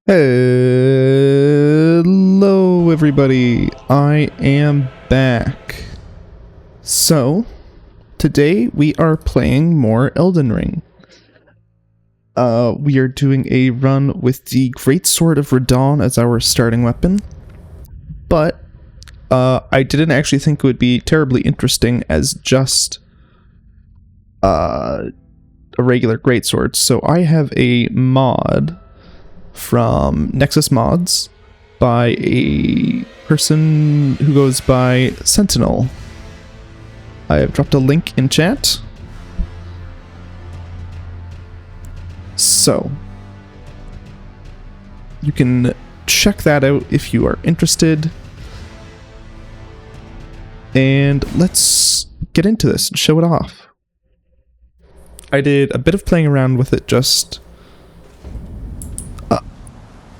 Hello everybody, I am back. So, today we are playing more Elden Ring. We are doing a run with the Greatsword of Radahn as our starting weapon. But, I didn't actually think it would be terribly interesting as just, a regular greatsword. So I have a mod from Nexus Mods by a person who goes by Sentinel. I have dropped a link in chat. So, you can check that out if you are interested. And let's get into this and show it off. I did a bit of playing around with it just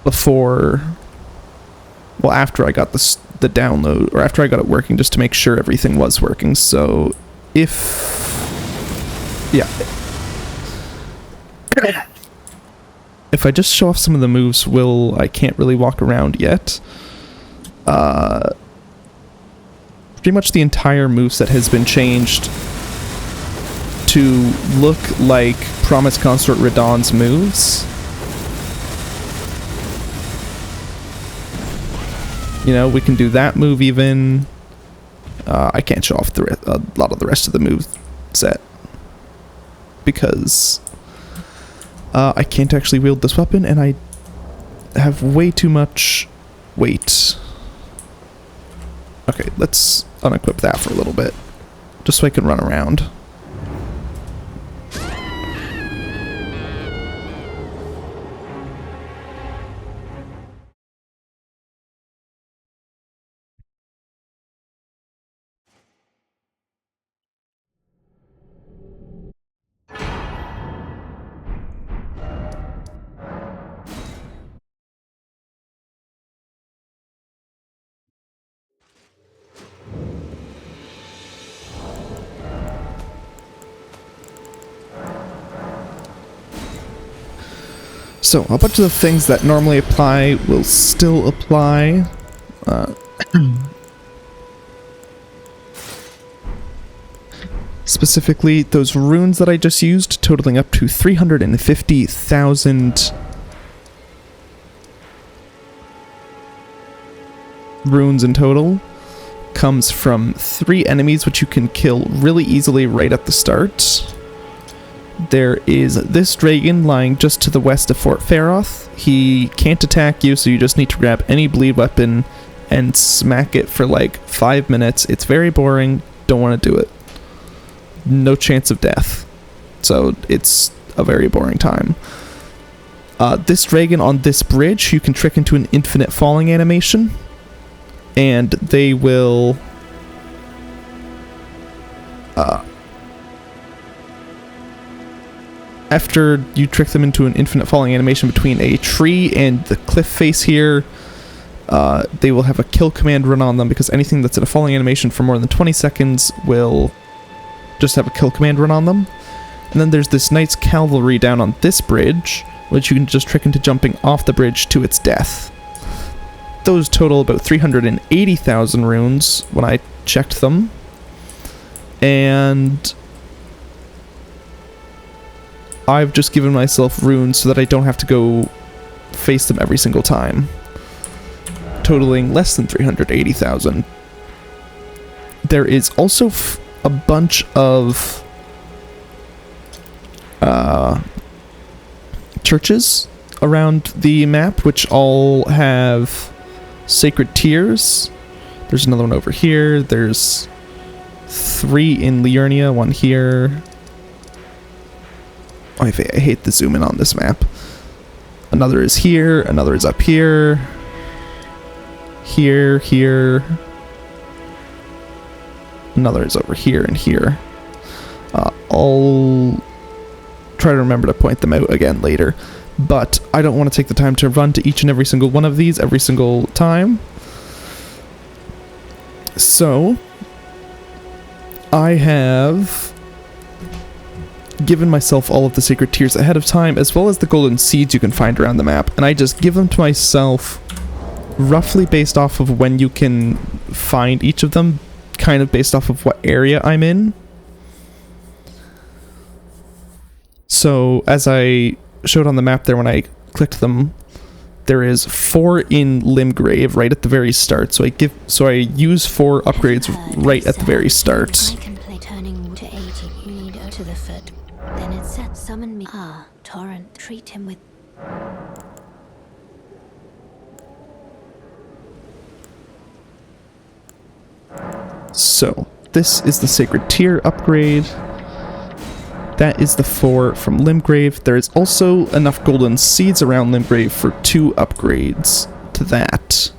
before, well, after I got the download, or after I got it working, just to make sure everything was working. So if I just show off some of the moves, I can't really walk around yet. Pretty much the entire moveset has been changed to look like Promise Consort Radahn's moves. You know, we can do that move even. I can't show off a lot of the rest of the move set because I can't actually wield this weapon and I have way too much weight. Okay, let's unequip that for a little bit, just so I can run around. So, a bunch of the things that normally apply will still apply. Specifically, those runes that I just used, totaling up to 350,000 runes in total, comes from 3 enemies which you can kill really easily right at the start. There is this dragon lying just to the west of Fort Feroth. He can't attack you, so you just need to grab any bleed weapon and smack it for like 5 minutes. It's very boring. Don't want to do it. No chance of death. So it's a very boring time. This dragon on this bridge, you can trick into an infinite falling animation. And they will... after you trick them into an infinite falling animation between a tree and the cliff face here, they will have a kill command run on them, because anything that's in a falling animation for more than 20 seconds will just have a kill command run on them. And then there's this Knight's Cavalry down on this bridge, which you can just trick into jumping off the bridge to its death. Those total about 380,000 runes when I checked them. And I've just given myself runes so that I don't have to go face them every single time, totaling less than 380,000. There is also a bunch of churches around the map, which all have sacred tiers. There's another one over here. There's 3 in Liurnia, 1 here. I hate the zoom in on this map. Another is here, another is up here. Here. Another is over here and here. I'll try to remember to point them out again later. But I don't want to take the time to run to each and every single one of these every single time. So, I have given myself all of the sacred tears ahead of time, as well as the golden seeds you can find around the map, and I just give them to myself roughly based off of when you can find each of them, kind of based off of what area I'm in. So, as I showed on the map there when I clicked them, there is 4 in Limgrave right at the very start, so I use 4 upgrades right at the very start. I can play turning to 80. You need to the foot. Then it said summon me. Ah, Torrent, treat him with. So, this is the Sacred Tear upgrade. That is the 4 from Limgrave. There is also enough golden seeds around Limgrave for 2 upgrades to that.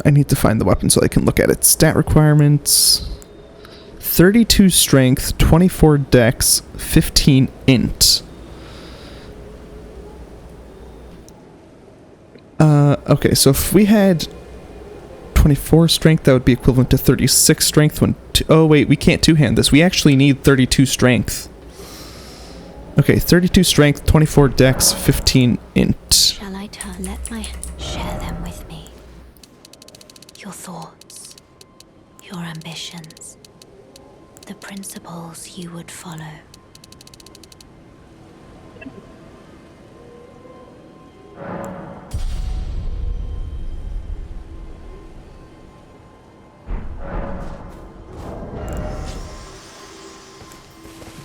I need to find the weapon so I can look at its stat requirements. 32 strength, 24 dex, 15 int. Okay, so if we had 24 strength, that would be equivalent to 36 strength when... oh wait, we can't two-hand this. We actually need 32 strength. Okay, 32 strength, 24 dex, 15 int. Shall I let my... share them with me? Your thoughts, your ambitions, the principles you would follow.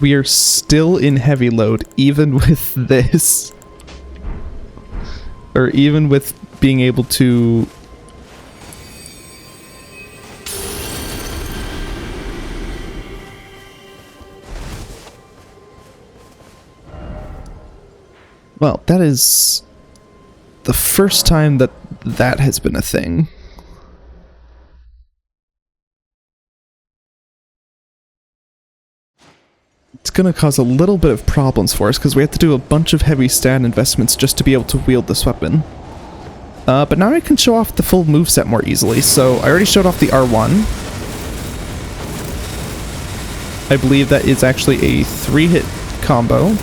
We are still in heavy load, even with this. Or even with being able to... well, that is the first time that that has been a thing. It's going to cause a little bit of problems for us because we have to do a bunch of heavy stat investments just to be able to wield this weapon. But now I can show off the full moveset more easily. So I already showed off the R1. I believe that is actually a 3-hit combo.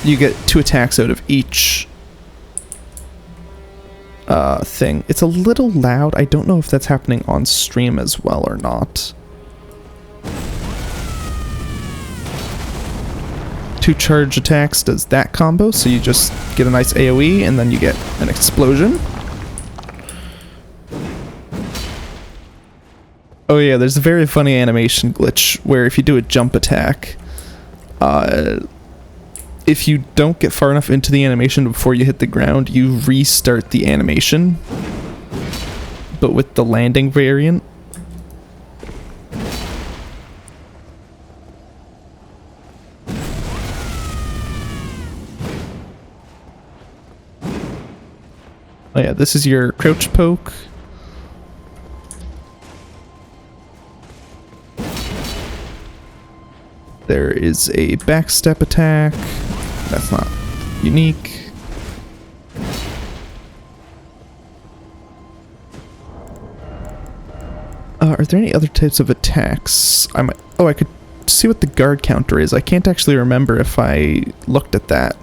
You get 2 attacks out of each thing. It's a little loud. I don't know if that's happening on stream as well or not. 2 charge attacks does that combo, so you just get a nice AoE and then you get an explosion. Oh yeah, there's a very funny animation glitch where if you do a jump attack, if you don't get far enough into the animation before you hit the ground, you restart the animation, but with the landing variant. Oh yeah, this is your crouch poke. There is a backstep attack. That's not unique. Are there any other types of attacks? Oh, I could see what the guard counter is. I can't actually remember if I looked at that.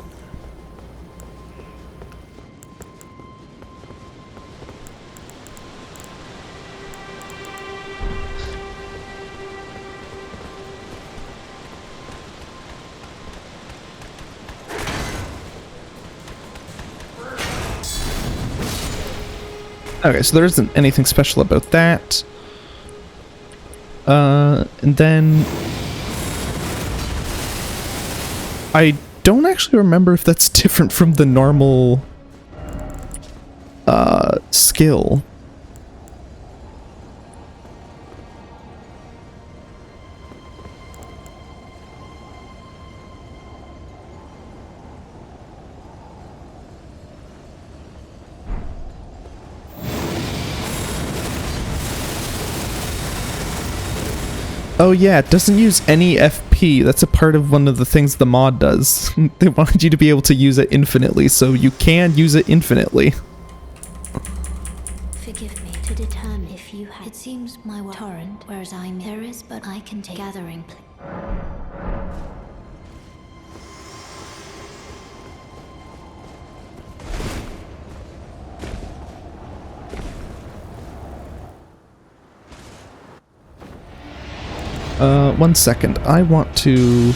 Okay, so there isn't anything special about that. And then... I don't actually remember if that's different from the normal... skill. Oh yeah, it doesn't use any FP PvP. That's a part of one of the things the mod does. They wanted you to be able to use it infinitely, so you can use it infinitely. Forgive me to determine if you have. It seems my torrent, whereas there is, but I can take gathering. One second. I want to...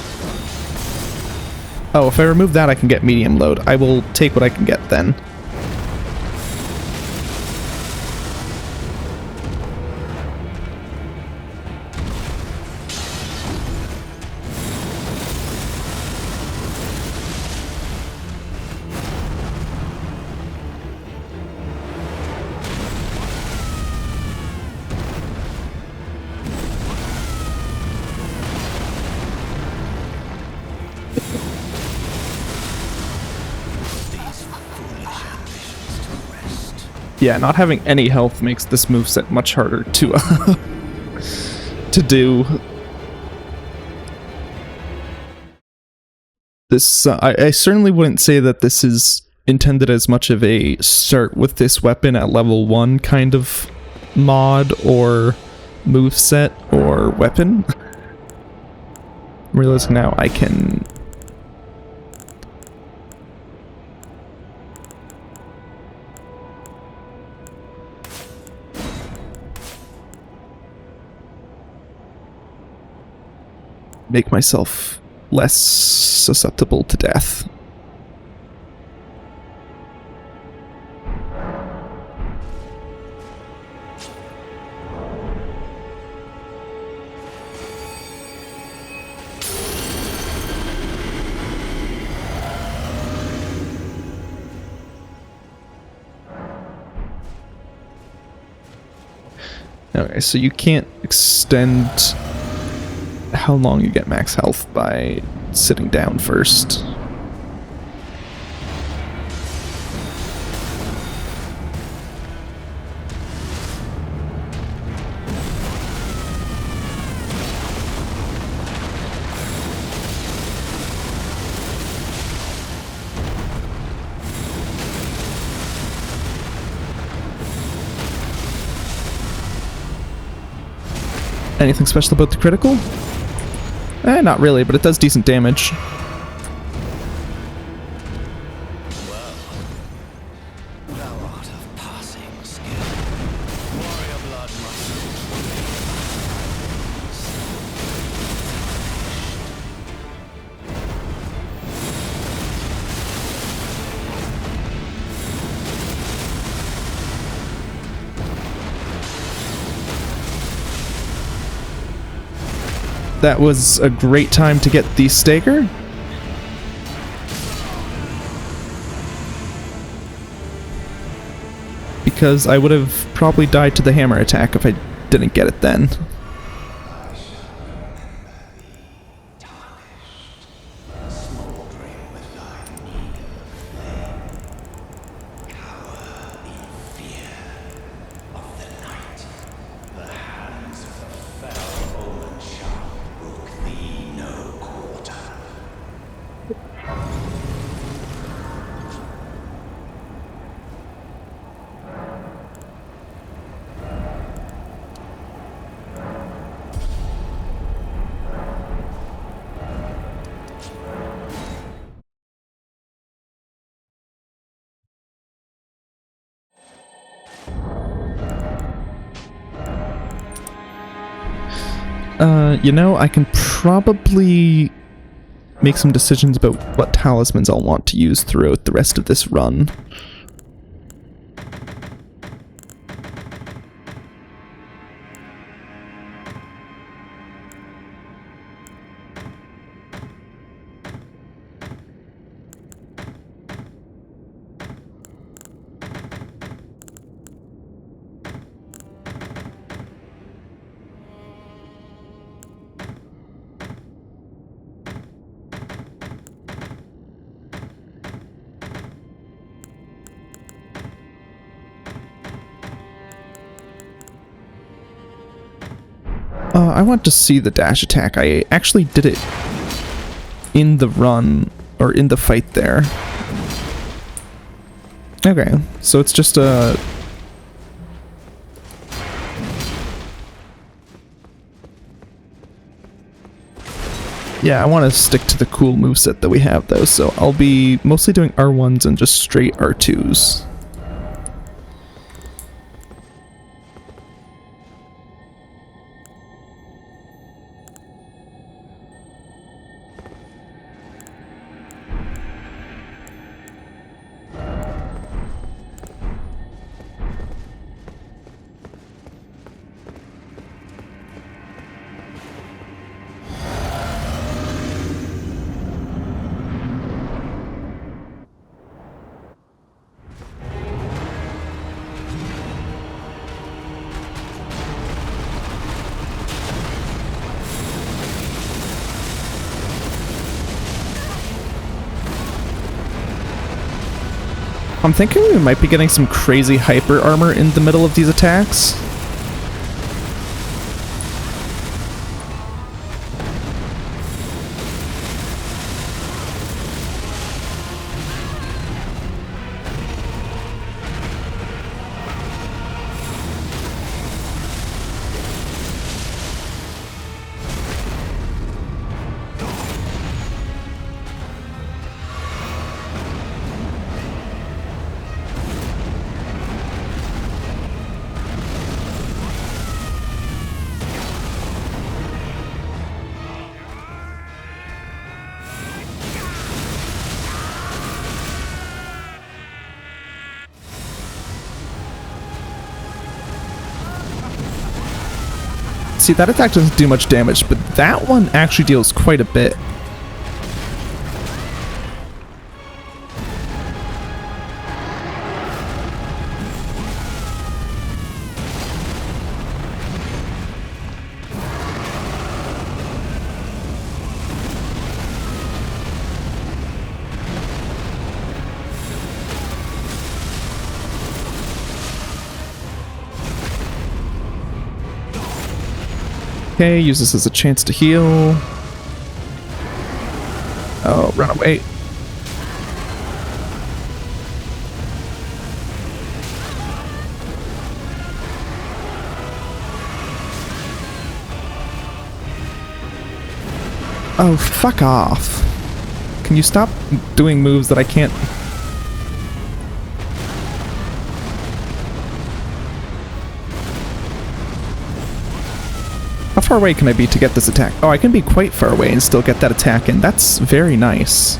Oh, if I remove that, I can get medium load. I will take what I can get then. Yeah, not having any health makes this moveset much harder to to do. This I certainly wouldn't say that this is intended as much of a start with this weapon at level 1 kind of mod or moveset or weapon. I'm realizing now I can... make myself less susceptible to death. Okay, so you can't extend how long you get max health by sitting down first. Anything special about the critical? Not really, but it does decent damage. That was a great time to get the stagger. Because I would have probably died to the hammer attack if I didn't get it then. You know, I can probably make some decisions about what talismans I'll want to use throughout the rest of this run. I want to see the dash attack. I actually did it in the run, or in the fight there. Okay, so it's just a... Yeah, I want to stick to the cool moveset that we have though, so I'll be mostly doing R1s and just straight R2s. I'm thinking we might be getting some crazy hyper armor in the middle of these attacks. See, that attack doesn't do much damage, but that one actually deals quite a bit. Okay, use this as a chance to heal. Oh, run away. Oh, fuck off. Can you stop doing moves that I can't... How far away can I be to get this attack? Oh, I can be quite far away and still get that attack in. That's very nice.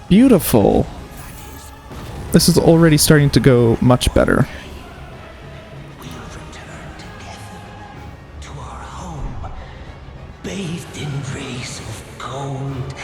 Beautiful. This is already starting to go much better. We'll return together to our home, bathed in rays of gold.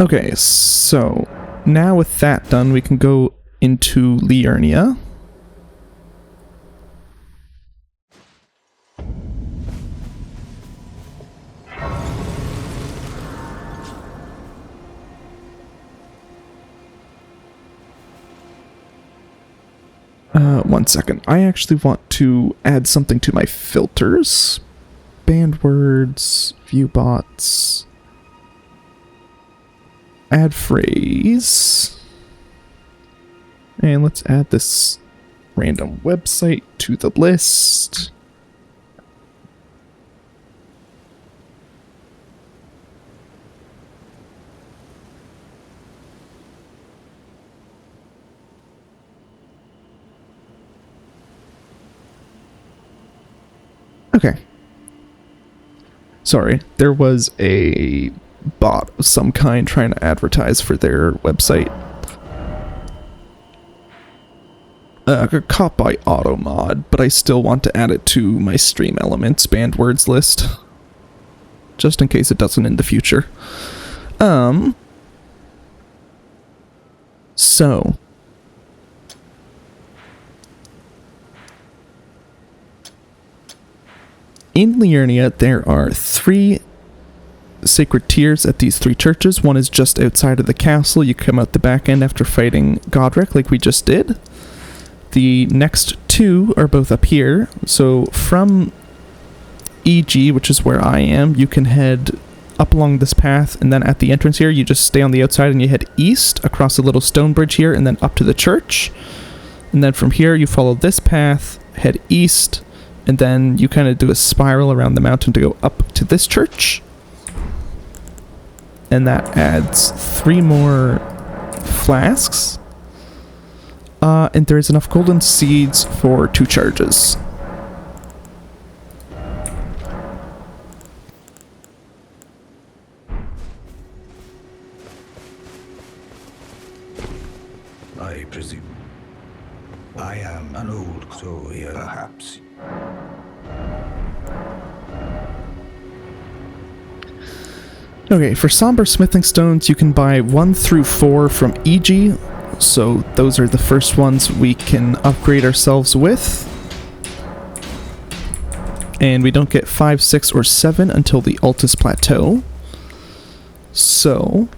Okay, so now with that done, we can go into Liurnia. One second. I actually want to add something to my filters. Banned words, view bots. Add phrase. And let's add this random website to the list. Okay. Sorry, there was a bot of some kind trying to advertise for their website. Got caught by AutoMod, but I still want to add it to my stream elements banned words list. Just in case it doesn't in the future. So, in Liurnia, there are 3 sacred tiers at these 3 churches. One is just outside of the castle. You come out the back end after fighting Godric, like we just did. The next 2 are both up here. So from EG, which is where I am, you can head up along this path, and then at the entrance here, you just stay on the outside and you head east across a little stone bridge here, and then up to the church. And then from here, you follow this path, head east, and then you kind of do a spiral around the mountain to go up to this church. And that adds 3 more flasks. And there is enough golden seeds for 2 charges. I presume. I am an old soul here. Perhaps. Okay, for Somber Smithing Stones, you can buy 1 through 4 from EG, so those are the first ones we can upgrade ourselves with. And we don't get 5, 6, or 7 until the Altus Plateau. So...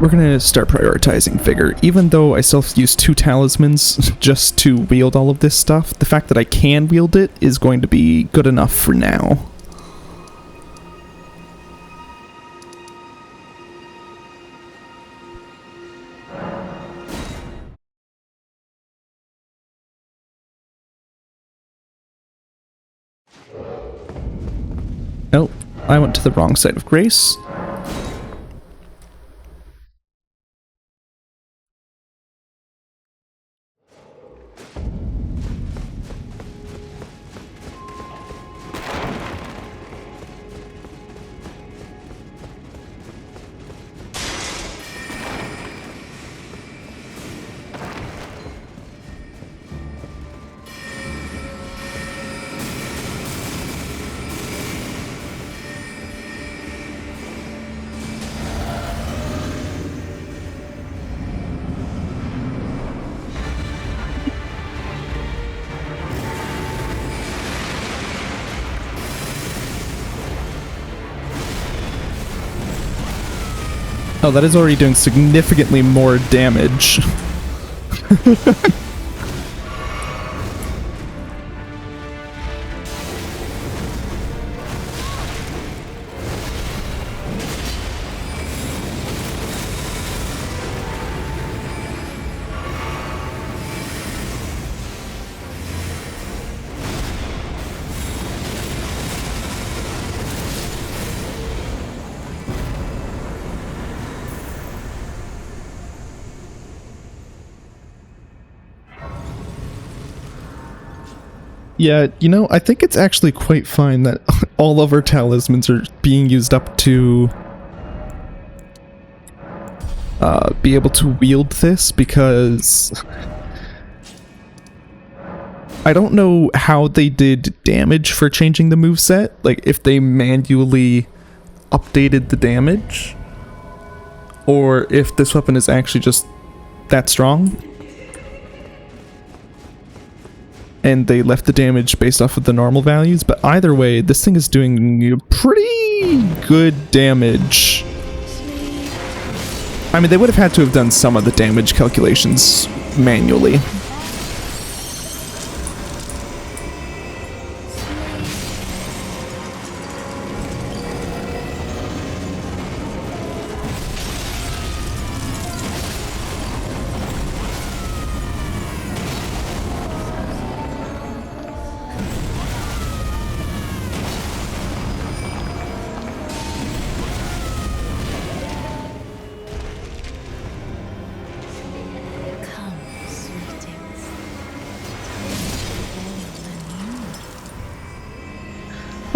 we're gonna start prioritizing Vigor. Even though I still use 2 talismans just to wield all of this stuff, the fact that I can wield it is going to be good enough for now. Oh, I went to the wrong side of grace. Oh, that is already doing significantly more damage. Yeah, you know, I think it's actually quite fine that all of our talismans are being used up to be able to wield this, because I don't know how they did damage for changing the moveset, like if they manually updated the damage, or if this weapon is actually just that strong. And they left the damage based off of the normal values, but either way, this thing is doing pretty good damage. I mean, they would have had to have done some of the damage calculations manually. Come, sweet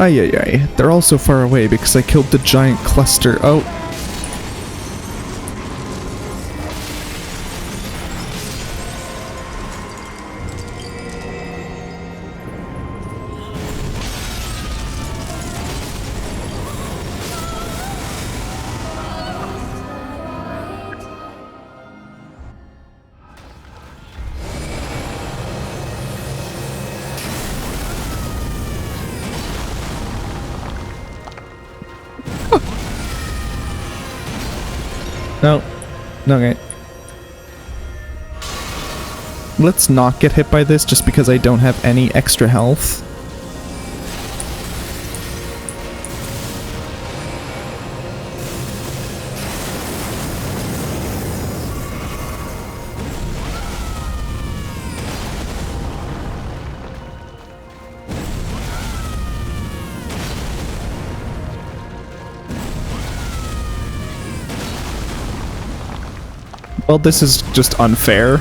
Ay ay ay. They're all so far away because I killed the giant cluster. Oh. No. Okay. Let's not get hit by this just because I don't have any extra health. Well, this is just unfair.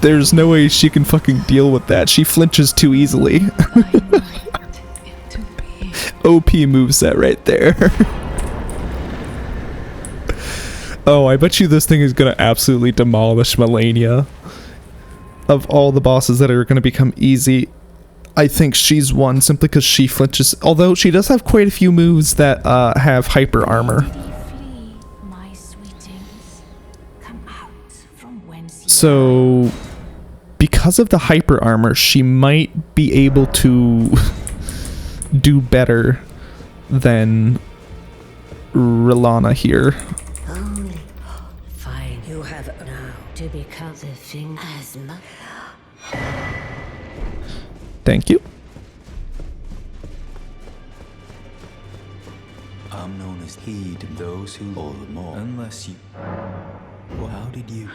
There's no way she can fucking deal with that. She flinches too easily. OP moveset right there. Oh, I bet you this thing is gonna absolutely demolish Melania. Of all the bosses that are gonna become easy, I think she's one simply because she flinches. Although she does have quite a few moves that have hyper armor. So, because of the hyper armor, she might be able to do better than Rilana here. Only fine. You have now to become the thing as much. Thank you. I'm known as heed those who all the more. Unless you... Well, how did you...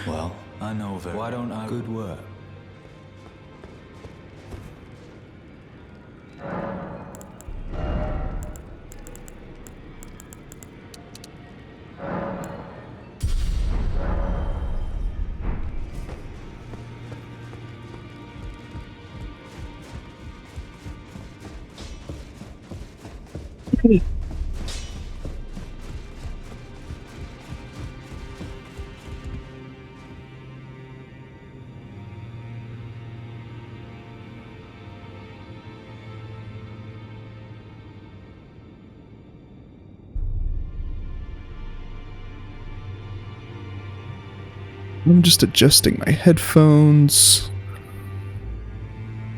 Well, I know that. Why don't I... Good work. I'm just adjusting my headphones.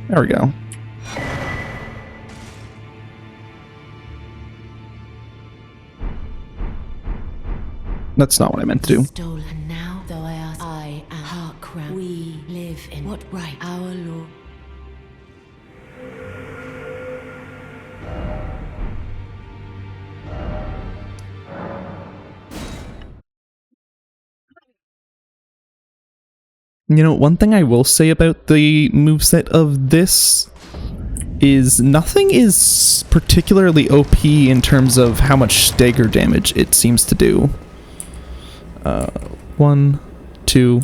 There we go. That's not what I meant to do. Stolen now, though I am Harkran. We live in what right our Lord. You know, one thing I will say about the moveset of this is nothing is particularly OP in terms of how much stagger damage it seems to do. 1, 2.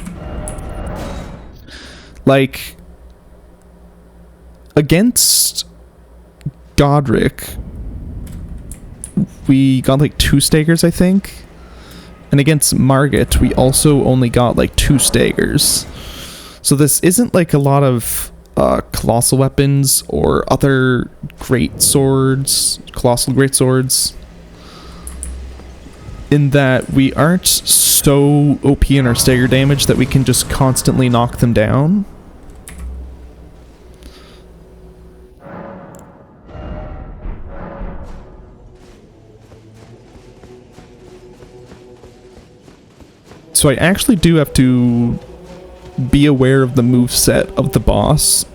Like, against Godric, we got like 2 staggers, I think. And against Margit, we also only got like 2 staggers. So this isn't like a lot of colossal weapons or other great swords, colossal great swords. In that we aren't so OP in our stagger damage that we can just constantly knock them down. So I actually do have to be aware of the moveset of the boss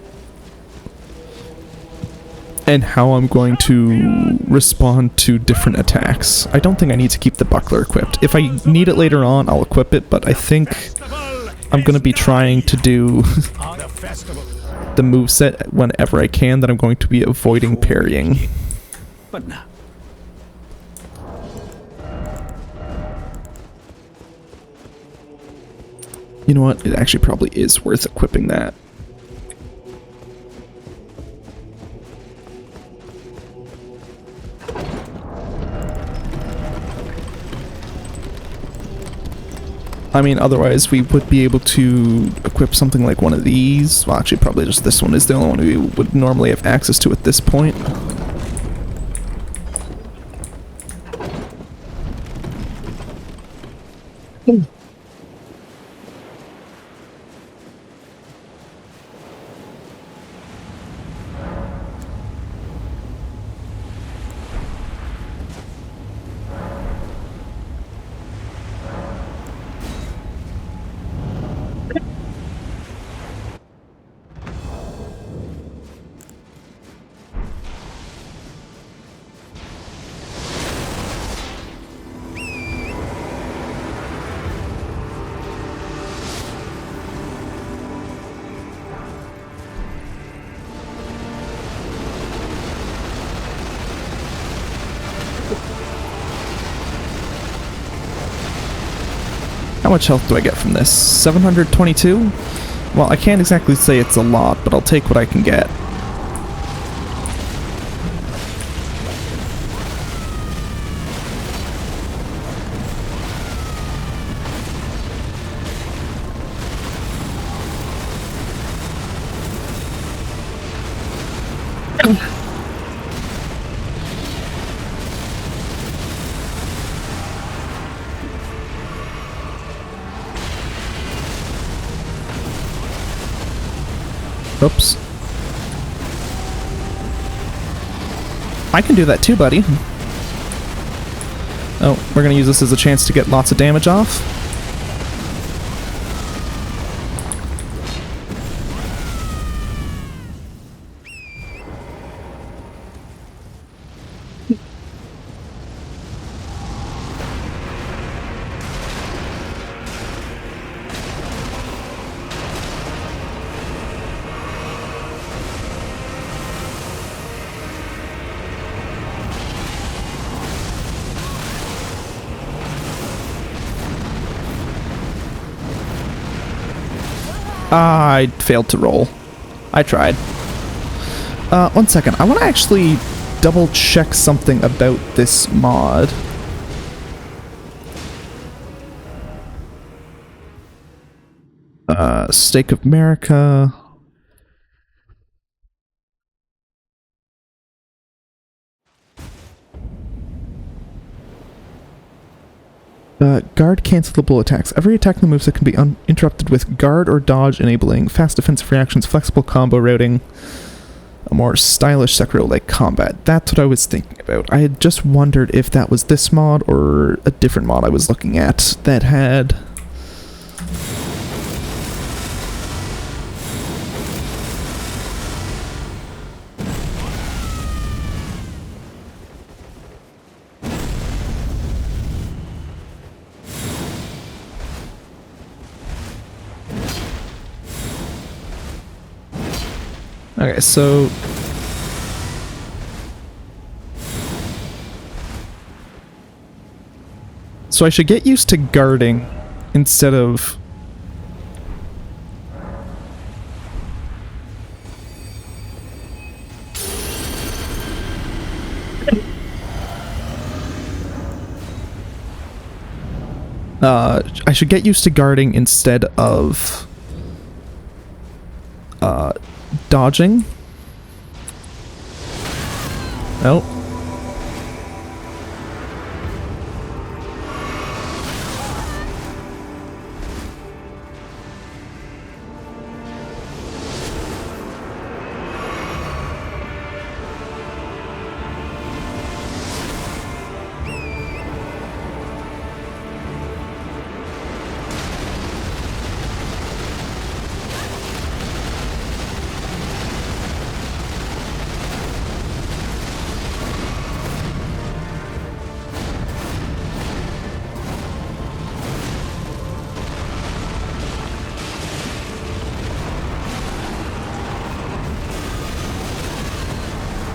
and how I'm going to respond to different attacks. I don't think I need to keep the buckler equipped. If I need it later on, I'll equip it, but I think I'm going to be trying to do the moveset whenever I can that I'm going to be avoiding parrying. But now. You know what? It actually probably is worth equipping that. I mean, otherwise we would be able to equip something like one of these. Well, actually, probably just this one is the only one we would normally have access to at this point. How much health do I get from this? 722? Well, I can't exactly say it's a lot, but I'll take what I can get. Oops. I can do that too, buddy. Oh, we're gonna use this as a chance to get lots of damage off. I failed to roll. I tried. 1 second. I want to actually double check something about this mod. Stake of America. Guard cancelable attacks. Every attack in the moveset can be interrupted with guard or dodge, enabling fast defensive reactions, flexible combo routing, a more stylish Sekiro-like combat. That's what I was thinking about. I had just wondered if that was this mod or a different mod I was looking at that had... Okay, so... So I should get used to guarding instead of... I should get used to guarding instead of... dodging. Oh.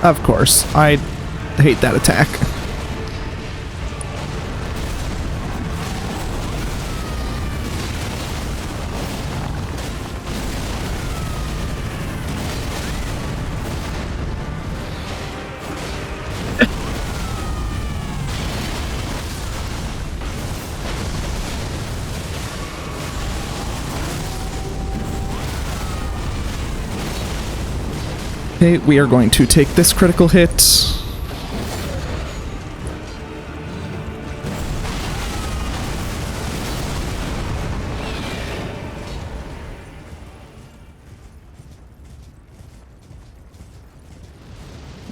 Of course, I hate that attack. Okay, we are going to take this critical hit.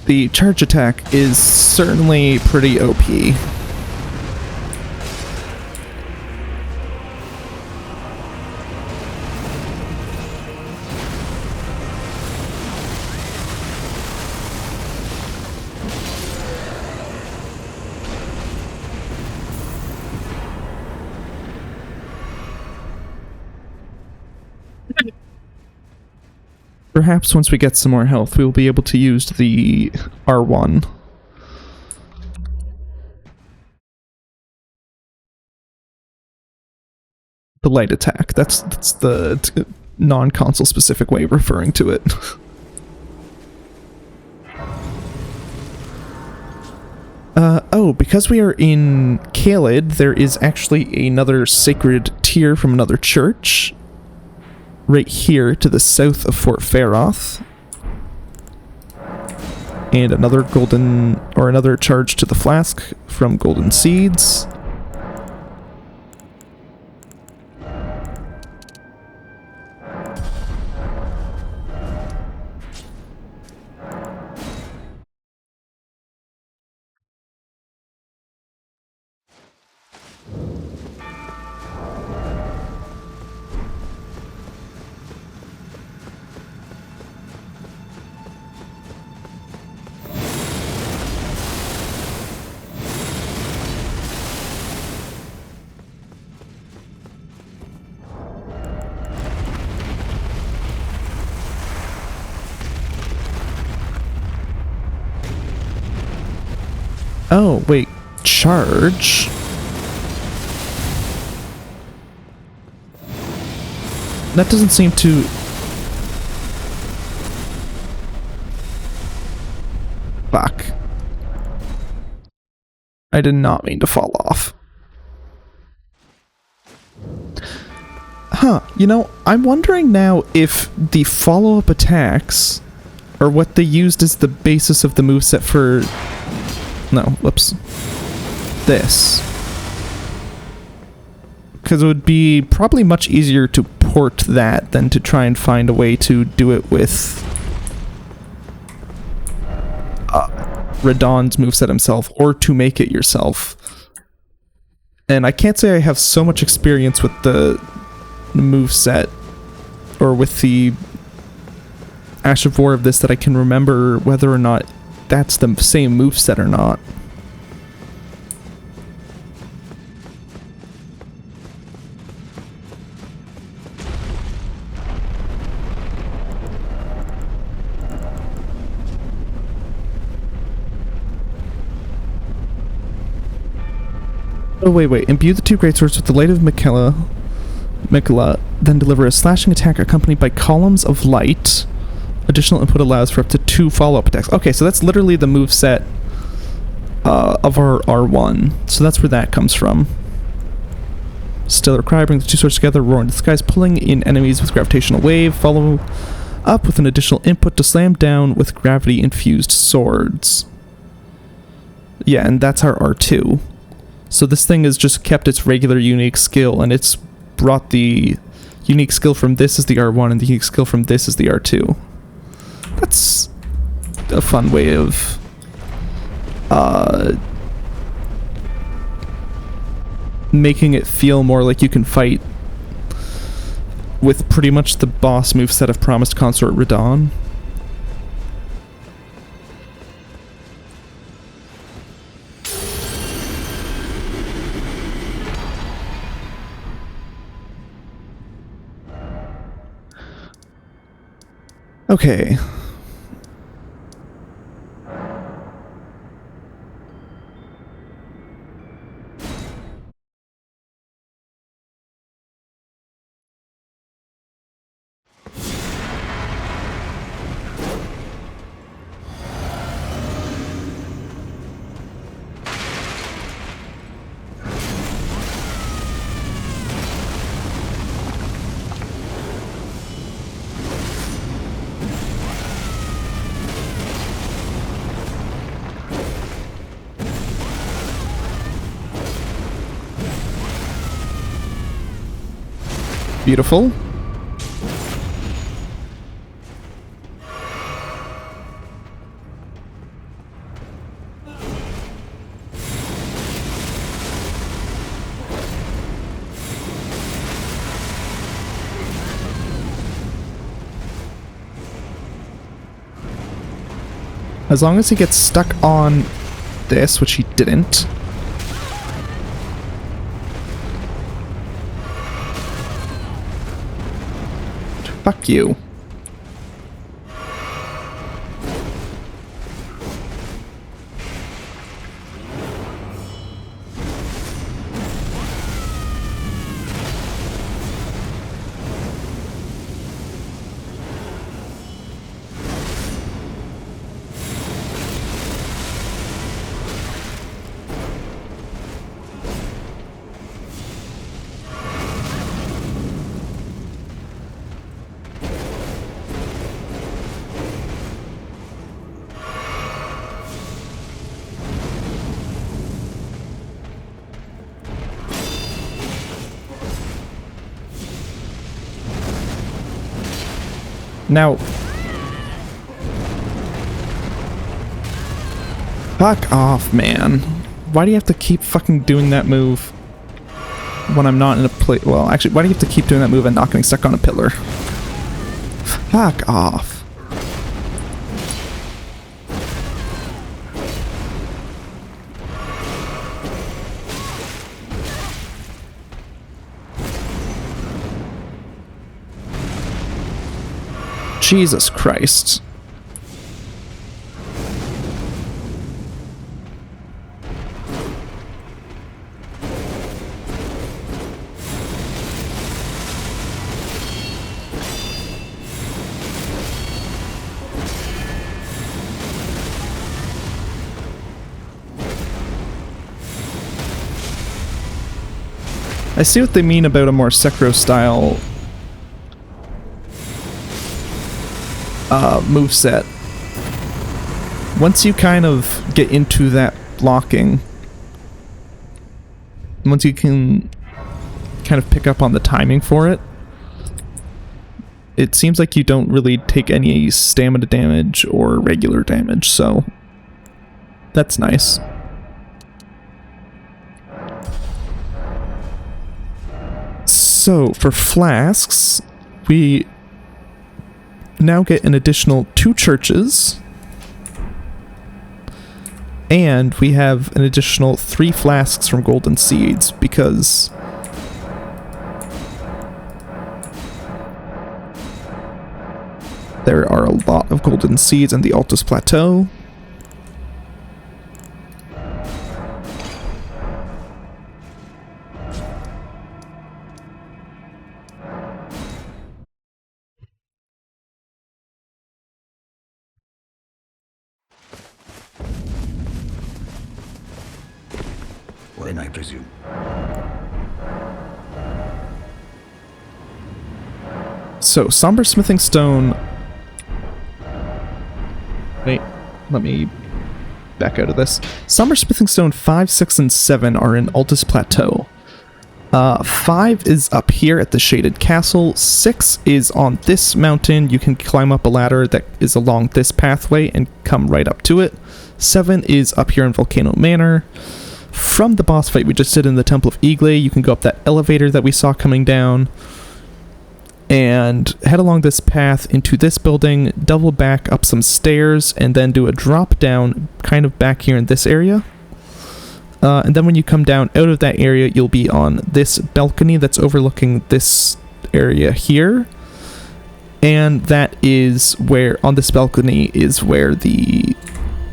The charge attack is certainly pretty OP. Perhaps once we get some more health, we will be able to use the R1. The light attack. That's the non-console specific way of referring to it. Oh, because we are in Caelid, there is actually another sacred tier from another church right here to the south of Fort Faroth. And another golden, or another charge to the flask from Golden Seeds. Oh, wait. Charge? That doesn't seem to... Fuck. I did not mean to fall off. Huh, you know, I'm wondering now if the follow-up attacks are what they used as the basis of the moveset for... No, whoops. This. Because it would be probably much easier to port that than to try and find a way to do it with Radahn's moveset himself, or to make it yourself. And I can't say I have so much experience with the moveset, or with the Ash of War of this, that I can remember whether or not that's the same moveset or not. Oh, wait. Imbue the two greatswords with the light of Mikela, then deliver a slashing attack accompanied by columns of light. Additional input allows for up to 2 follow-up attacks. Okay, so that's literally the moveset of our R1. So that's where that comes from. Stellar Cry brings the two swords together, roar into the skies, pulling in enemies with gravitational wave. Follow up with an additional input to slam down with gravity-infused swords. Yeah, and that's our R2. So this thing has just kept its regular unique skill, and it's brought the unique skill from this as the R1, and the unique skill from this as the R2. That's a fun way of making it feel more like you can fight with pretty much the boss moveset of Promised Consort Radahn. Okay. Beautiful. As long as he gets stuck on this, which he didn't. Fuck you. Now, fuck off, man. Why do you have to keep fucking doing that move when I'm not in a place? Well, actually, why do you have to keep doing that move and not getting stuck on a pillar? Fuck off. Jesus Christ. I see what they mean about a more Sekiro style moveset. Once you kind of get into that blocking, once you can kind of pick up on the timing for it, it seems like you don't really take any stamina damage or regular damage, so that's nice. So for flasks, we now get an additional 2 churches, and we have an additional 3 flasks from golden seeds because there are a lot of golden seeds in the Altus Plateau. When I presume. So, Somber Smithing Stone... Wait, let me back out of this. Somber Smithing Stone 5, 6, and 7 are in Altus Plateau. 5 is up here at the Shaded Castle. 6 is on this mountain. You can climb up a ladder that is along this pathway and come right up to it. 7 is up here in Volcano Manor. From the boss fight we just did in the Temple of Igle, you can go up that elevator that we saw coming down and head along this path into this building, double back up some stairs, and then do a drop down kind of back here in this area. And then when you come down out of that area, you'll be on this balcony that's overlooking this area here. And that is where, on this balcony, is where the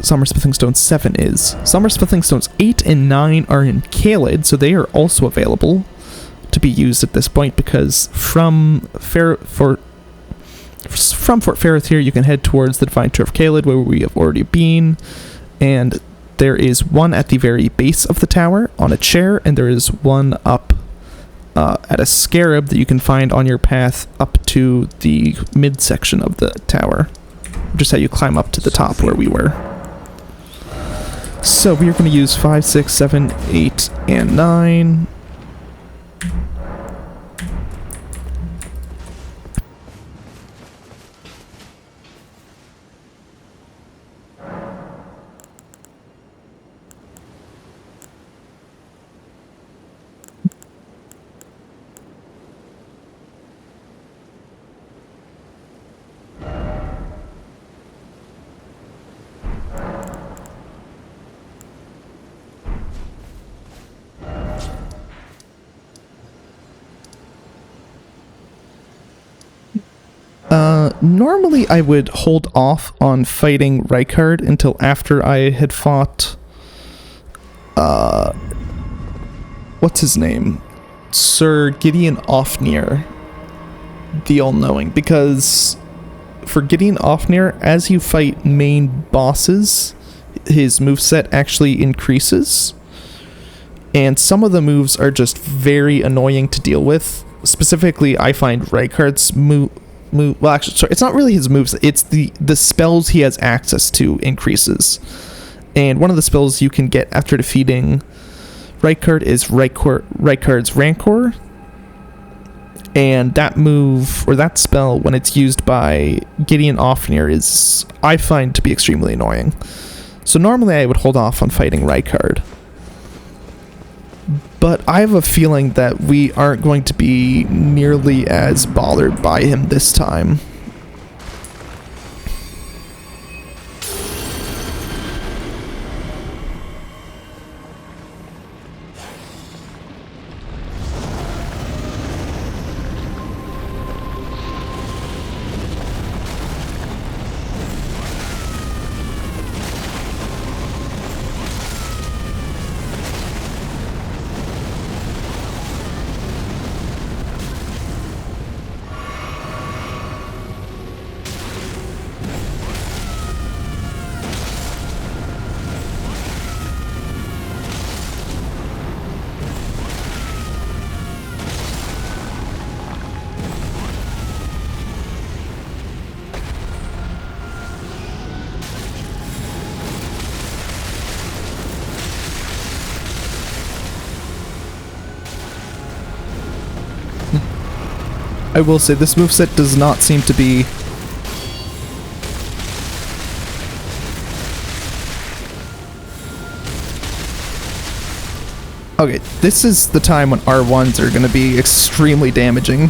Somber Smithing Stone 7 is. Somber Smithing Stones 8 and 9 are in Caelid, so they are also available to be used at this point, because from Fort Faerithir you can head towards the Divine Tour of Caelid, where we have already been, and there is one at the very base of the tower on a chair, and there is one up at a scarab that you can find on your path up to the midsection of the tower, just how you climb up to the top where we were. So we are going to use 5, 6, 7, 8, and 9. Normally I would hold off on fighting Rykard until after I had fought what's his name? Sir Gideon Ofnir, the All-Knowing, because for Gideon Ofnir, as you fight main bosses, his moveset actually increases, and some of the moves are just very annoying to deal with. Specifically, I find Rykard's well, actually, sorry, it's not really his moves, it's the spells he has access to increases. And one of the spells you can get after defeating Rykard is Rykard's Rancor. And that move, or that spell, when it's used by Gideon Ofnir, is, I find, to be extremely annoying. So normally I would hold off on fighting Rykard. But I have a feeling that we aren't going to be nearly as bothered by him this time. I will say, this moveset does not seem to be... Okay, this is the time when R1s are going to be extremely damaging.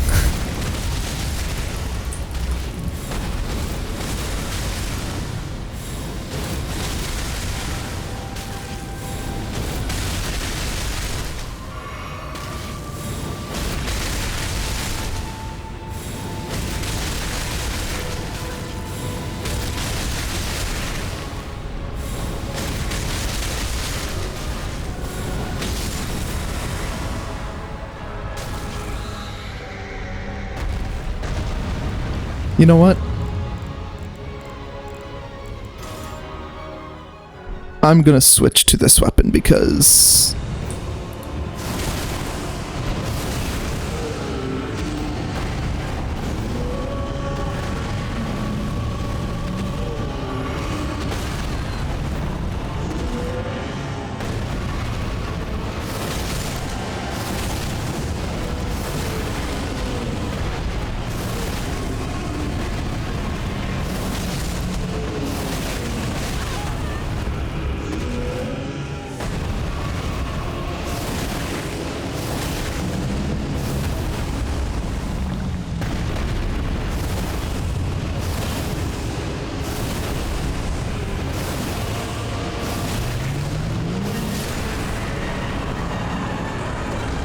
You know what? I'm gonna switch to this weapon because...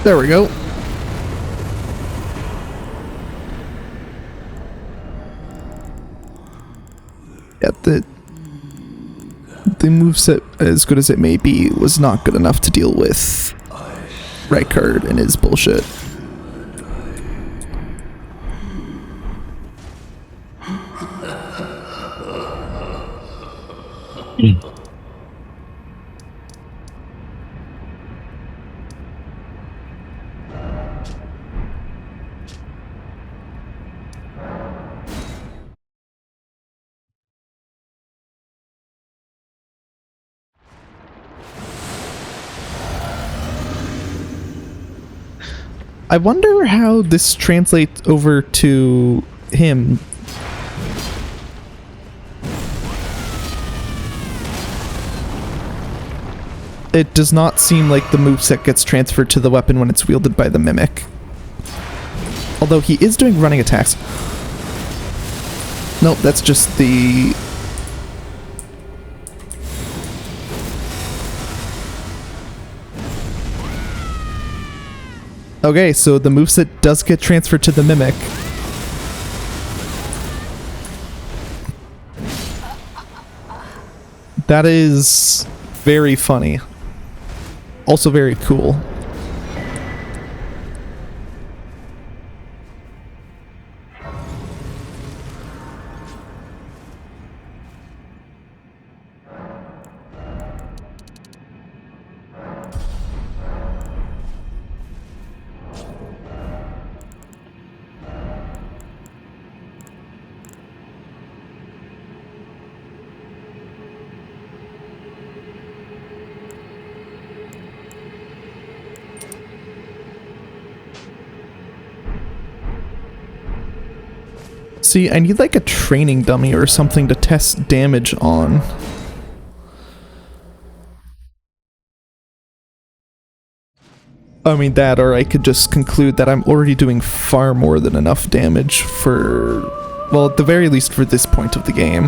There we go. Yeah, the moveset, as good as it may be, was not good enough to deal with Rykard and his bullshit. I wonder how this translates over to him. It does not seem like the moveset gets transferred to the weapon when it's wielded by the Mimic. Although he is doing running attacks. Nope, that's just the... Okay, so the moveset does get transferred to the Mimic. That is very funny. Also very cool. See, I need like a training dummy or something to test damage on. I mean that, or I could just conclude that I'm already doing far more than enough damage for, well, at the very least for this point of the game.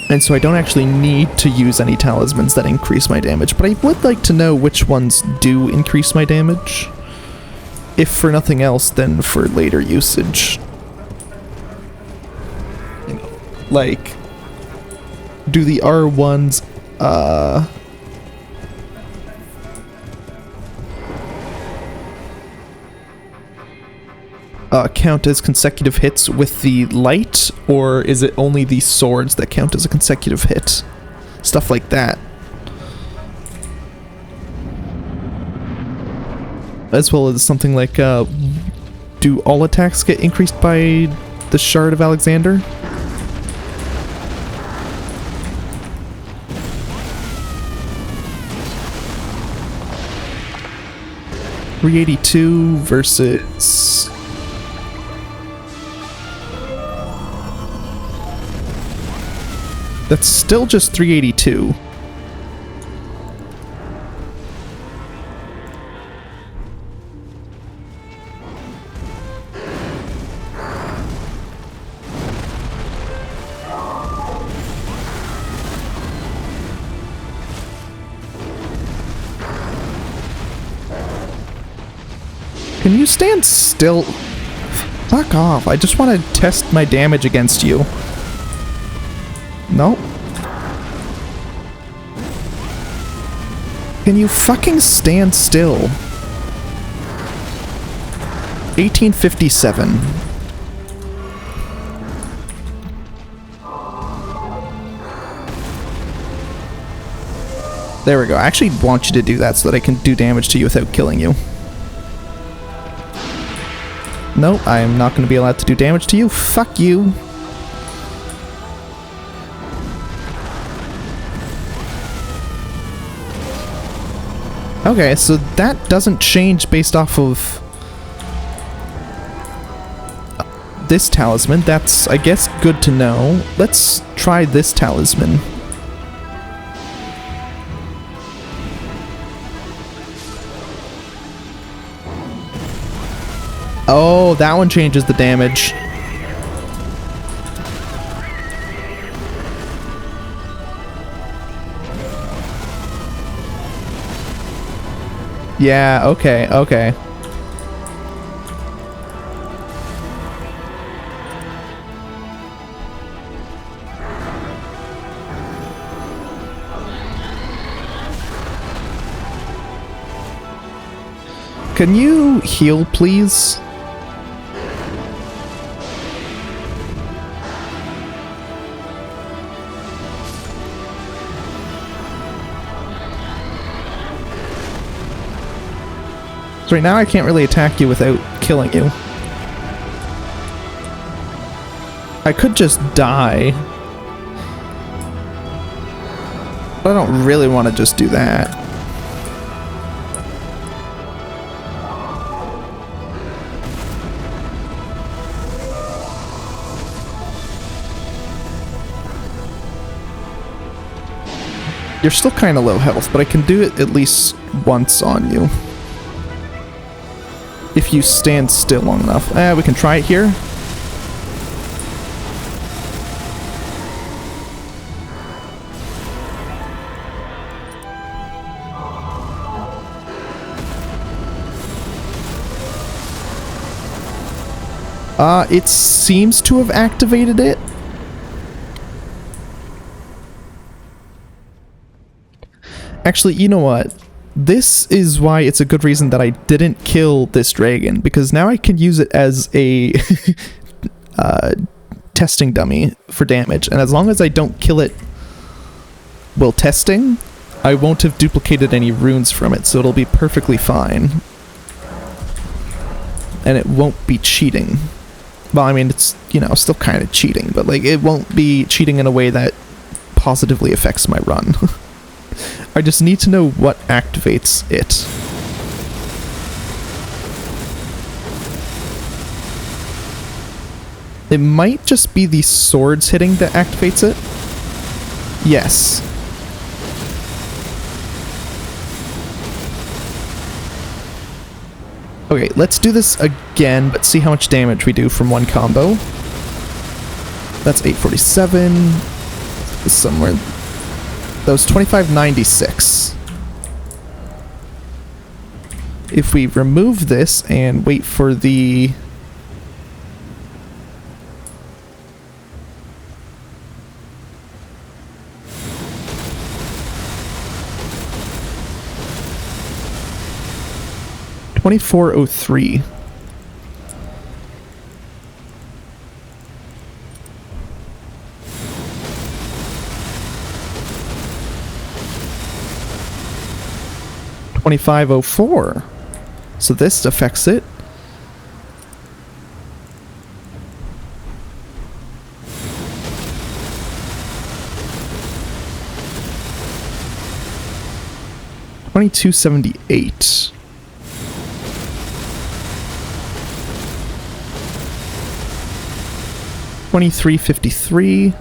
And so I don't actually need to use any talismans that increase my damage, but I would like to know which ones do increase my damage. If for nothing else, then for later usage. You know, like, do the R1s, count as consecutive hits with the light, or is it only the swords that count as a consecutive hit? Stuff like that. As well as something like, do all attacks get increased by the Shard of Alexander? $382 versus... That's still just 382. Can you stand still? Fuck off. I just want to test my damage against you. Nope. Can you fucking stand still? 1857. There we go. I actually want you to do that so that I can do damage to you without killing you. Nope, I am not going to be allowed to do damage to you. Fuck you. Okay, so that doesn't change based off of this talisman. That's, I guess, good to know. Let's try this talisman. Oh, that one changes the damage. Yeah, okay, okay. Can you heal, please? So right now I can't really attack you without killing you. I could just die. But I don't really want to just do that. You're still kind of low health, but I can do it at least once on you. If you stand still long enough. We can try it here. It seems to have activated it. Actually, you know what? This is why it's a good reason that I didn't kill this dragon, because now I can use it as a testing dummy for damage, and as long as I don't kill it while testing, I won't have duplicated any runes from it, so it'll be perfectly fine. And it won't be cheating. Well, I mean, it's, you know, still kind of cheating, but, like, it won't be cheating in a way that positively affects my run. I just need to know what activates it. It might just be the swords hitting that activates it. Yes. Okay, let's do this again, but see how much damage we do from one combo. That's 847. Somewhere. That was 2596. If we remove this and wait for the... $24.03. $25.04. So this affects it. $22.78. $23.53.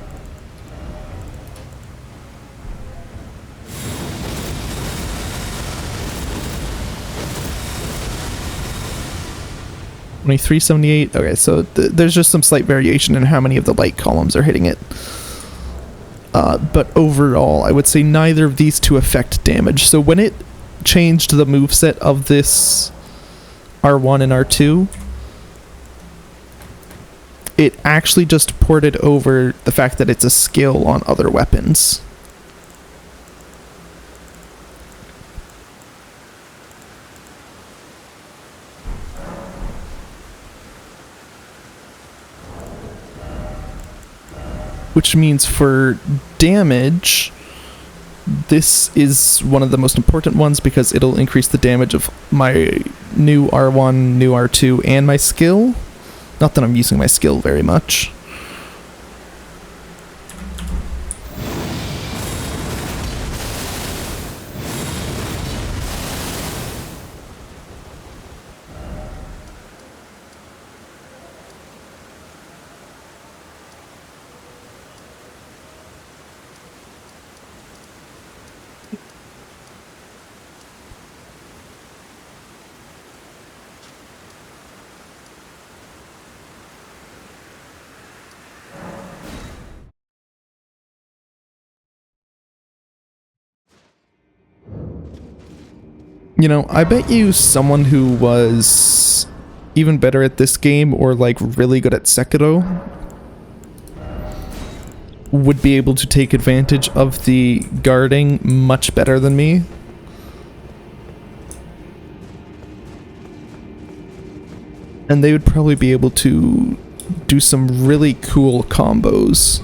$23.78. Okay, so there's just some slight variation in how many of the light columns are hitting it. But overall, I would say neither of these two affect damage. So when it changed the moveset of this R1 and R2, it actually just ported over the fact that it's a skill on other weapons. Which means for damage, this is one of the most important ones because it'll increase the damage of my new R1, new R2, and my skill. Not that I'm using my skill very much. You know, I bet you someone who was even better at this game or like really good at Sekiro would be able to take advantage of the guarding much better than me. And they would probably be able to do some really cool combos.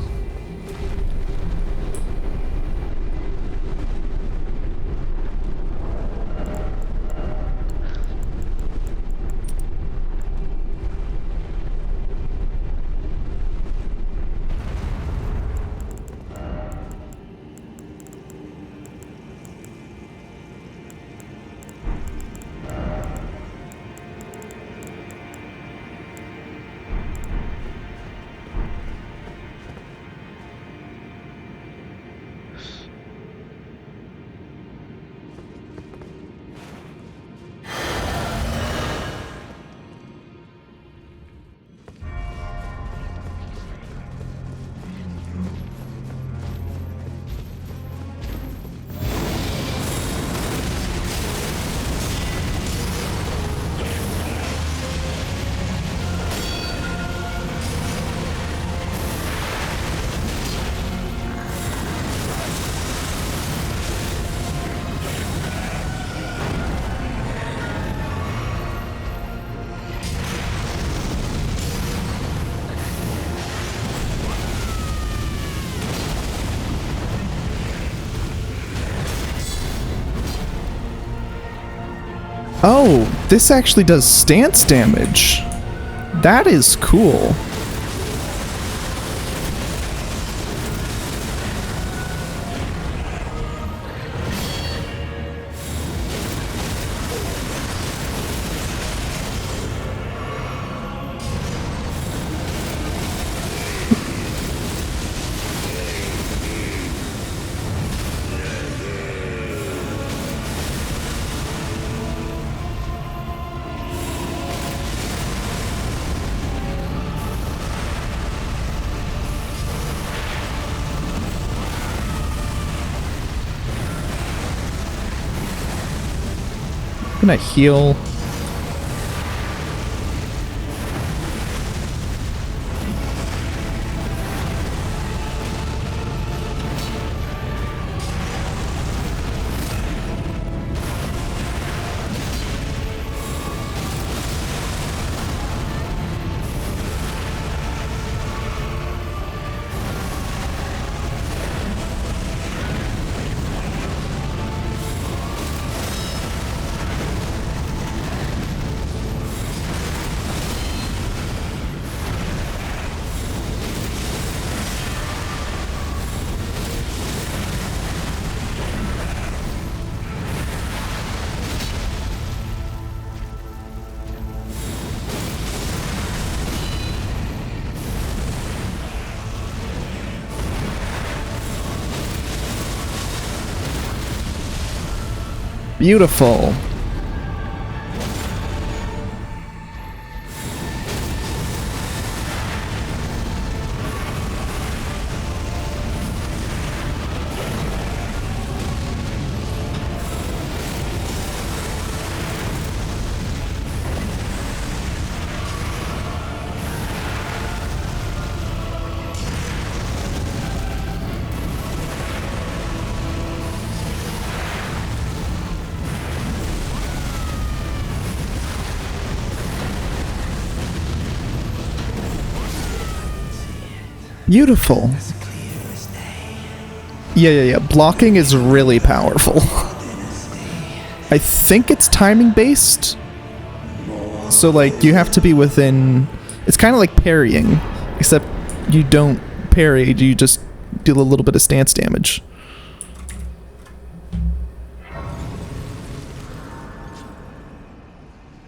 Oh, this actually does stance damage. That is cool. I'm gonna heal. Beautiful. Beautiful. Yeah. Blocking is really powerful. I think it's timing based. So, like, you have to be within... It's kind of like parrying, except you don't parry, you just deal a little bit of stance damage.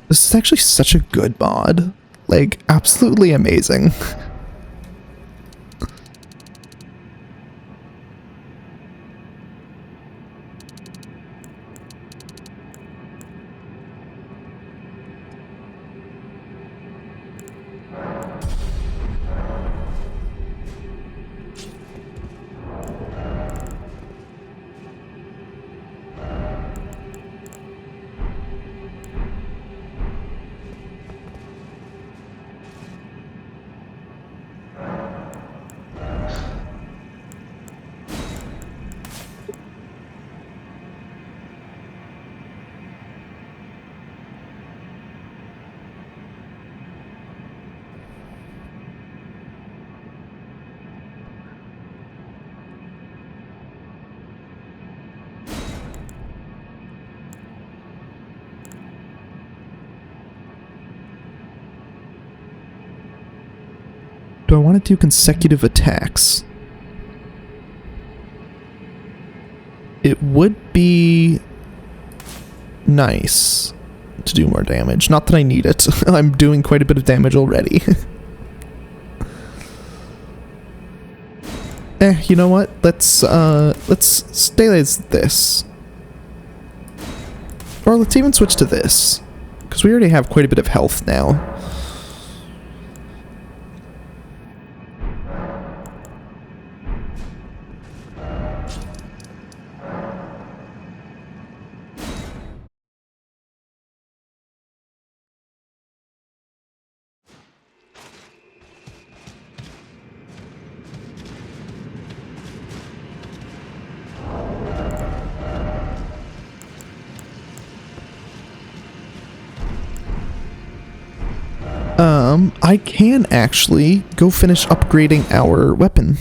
This is actually such a good mod. Like, absolutely amazing. Do I want to do consecutive attacks? It would be nice to do more damage. Not that I need it. I'm doing quite a bit of damage already. You know what? Let's stay as this. Or let's even switch to this. Because we already have quite a bit of health now. I can actually go finish upgrading our weapon.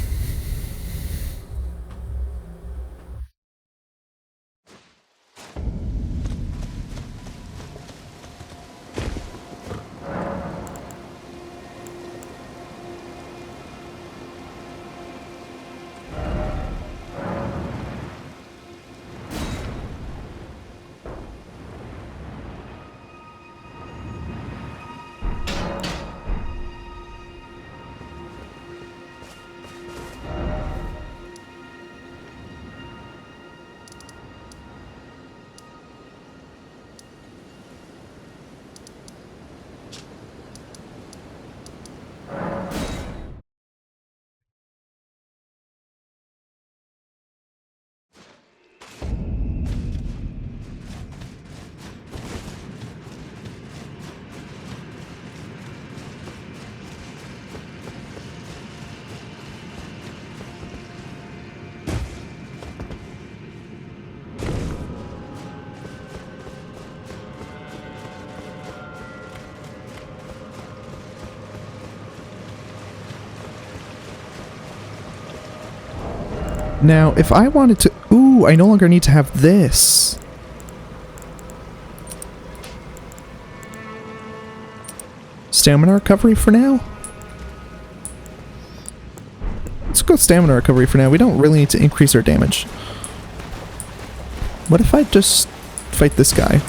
Now, if I wanted to... Ooh, I no longer need to have this. Stamina recovery for now? Let's go stamina recovery for now. We don't really need to increase our damage. What if I just fight this guy?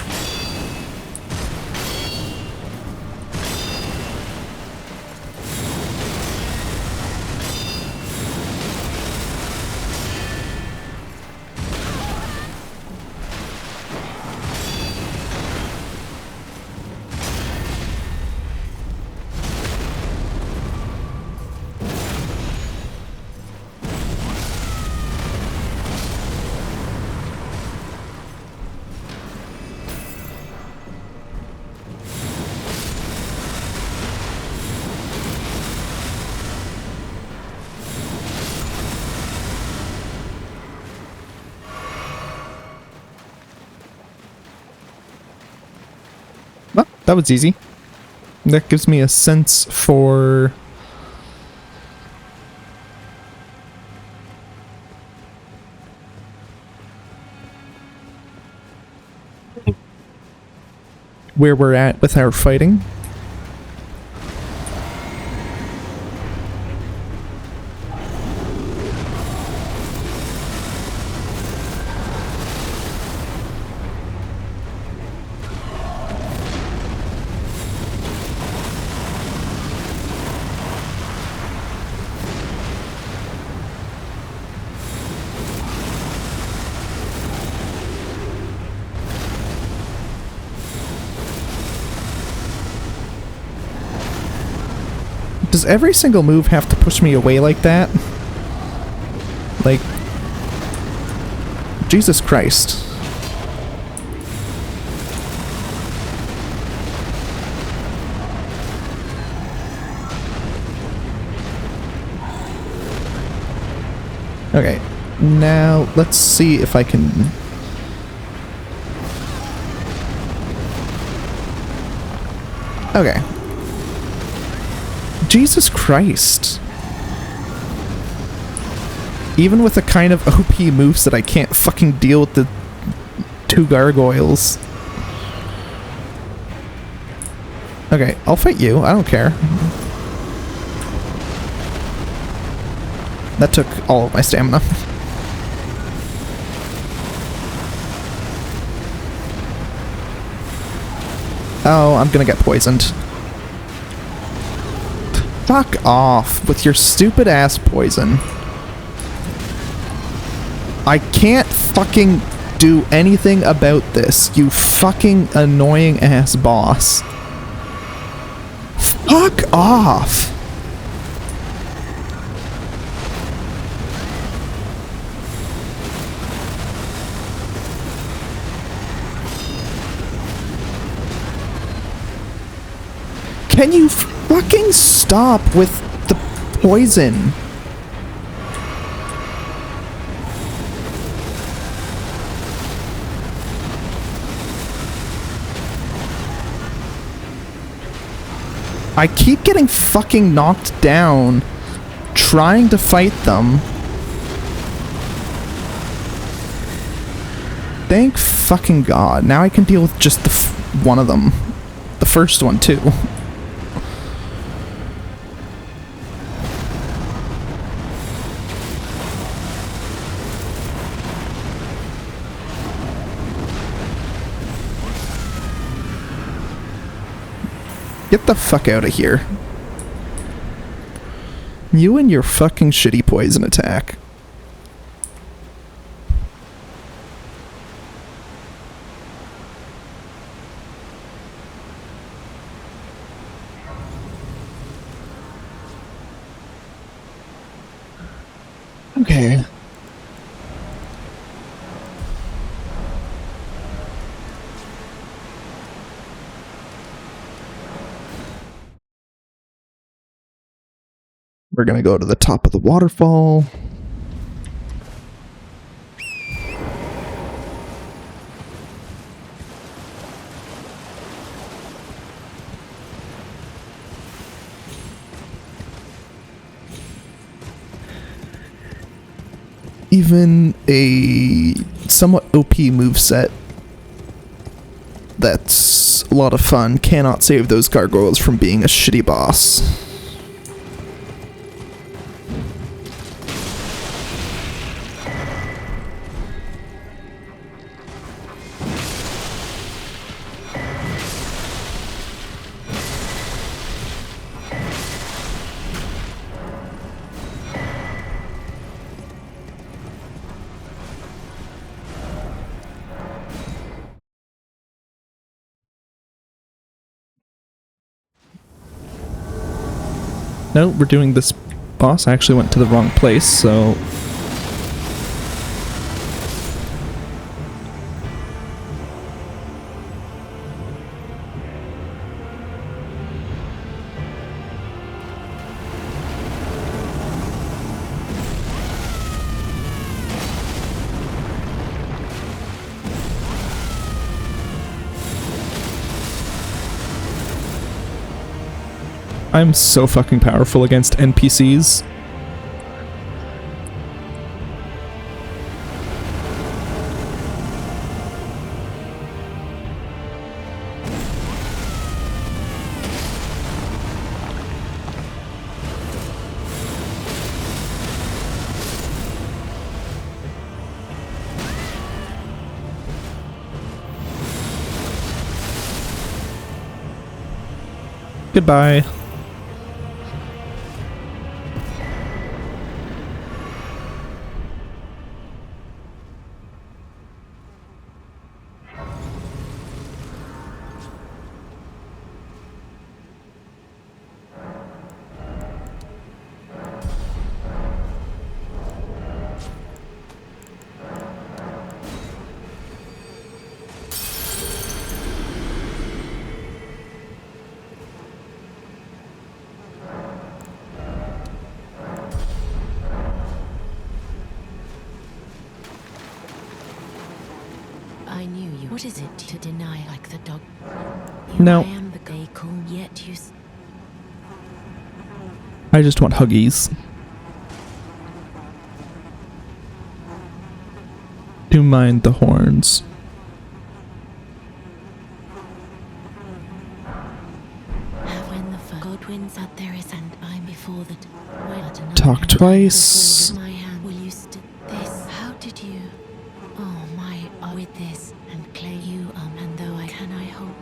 Well, that was easy. That gives me a sense for... where we're at with our fighting. Does every single move have to push me away like that? Like... Jesus Christ. Okay, now let's see if I can... Okay. Jesus Christ. Even with the kind of OP moves that I can't fucking deal with the two gargoyles. Okay, I'll fight you. I don't care. That took all of my stamina. Oh, I'm gonna get poisoned. Fuck off with your stupid ass poison. I can't fucking do anything about this, you fucking annoying ass boss. Fuck off! Can you fucking stop with the poison? I keep getting fucking knocked down trying to fight them. Thank fucking God. Now I can deal with just the one of them. The first one too. Get the fuck out of here. You and your fucking shitty poison attack. Okay. We're gonna go to the top of the waterfall. even a somewhat OP moveset that's a lot of fun cannot save those gargoyles from being a shitty boss. No, we're doing this boss. I actually went to the wrong place, so... I'm so fucking powerful against NPCs. Goodbye. I knew you. What is it to deny like the dog? No. I am the gay cool, yet you... I just want huggies. Do mind the horns. When the Godwin's out there is and I'm before that. Talk twice. My hand, will you this? How did you? Oh my, with this and clay you and though I can I hope.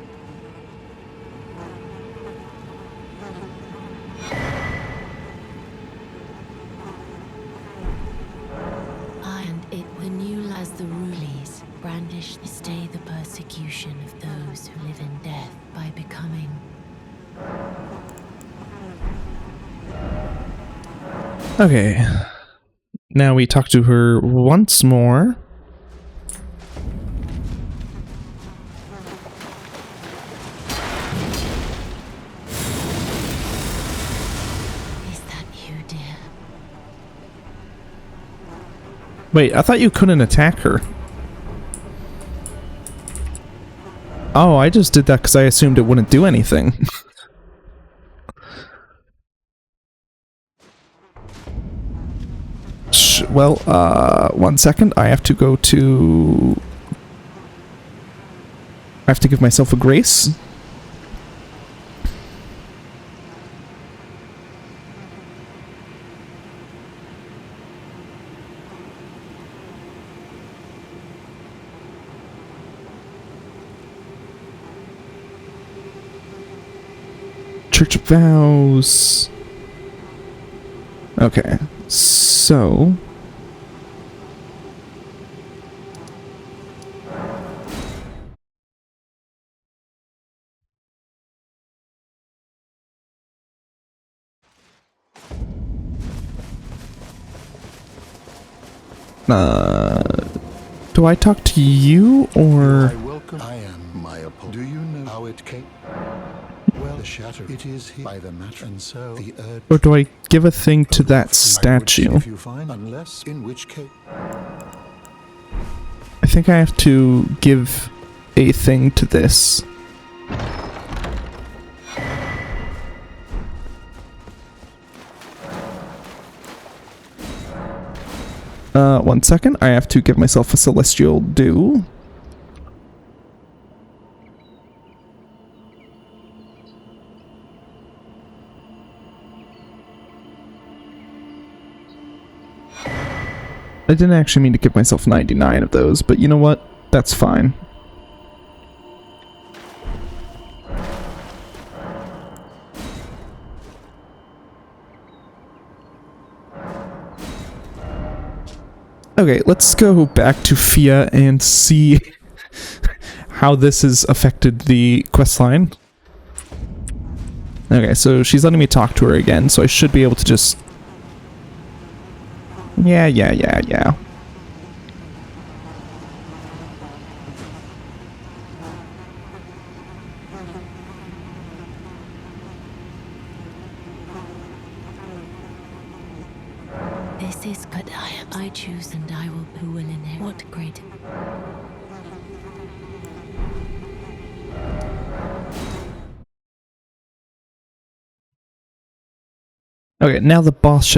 And it the new as the rulies brandish stay the persecution of those who live in death by becoming. Okay. Now we talk to her once more. Is that you, dear? Wait, I thought you couldn't attack her. Oh, I just did that because I assumed it wouldn't do anything. Well, 1 second. I have to go to... I have to give myself a grace. Church of Vows. Okay, so... do I talk to you, or... I am my opponent. Do you know how it came? Well, the shatter. It is here by the match, and so the urge. Or do I give a thing to that statue? If you find, unless in which case. I think I have to give a thing to this. 1 second. I have to give myself a celestial dew. I didn't actually mean to give myself 99 of those, but you know what? That's fine. Okay, let's go back to Fia and see how this has affected the questline. Okay, so she's letting me talk to her again, so I should be able to just... Yeah. This is good. I choose and I will who will inherit. What great. Okay, now the boss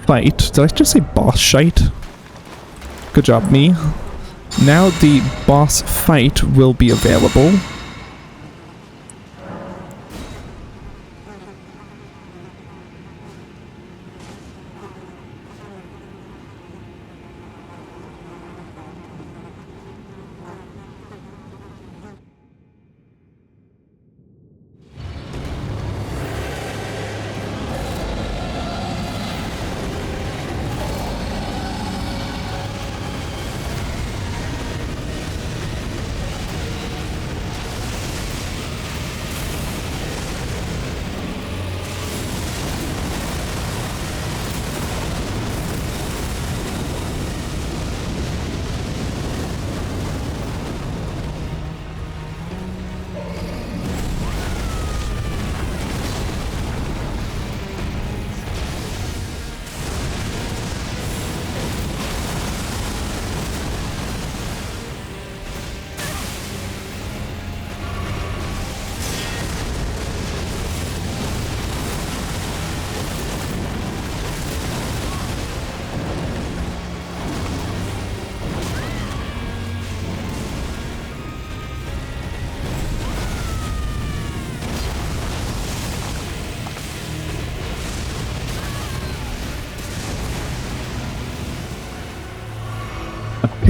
fight. Did I just say boss shite? Good job, me. Now the boss fight will be available.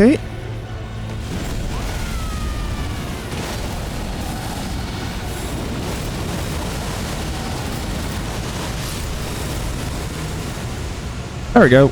Okay. There we go.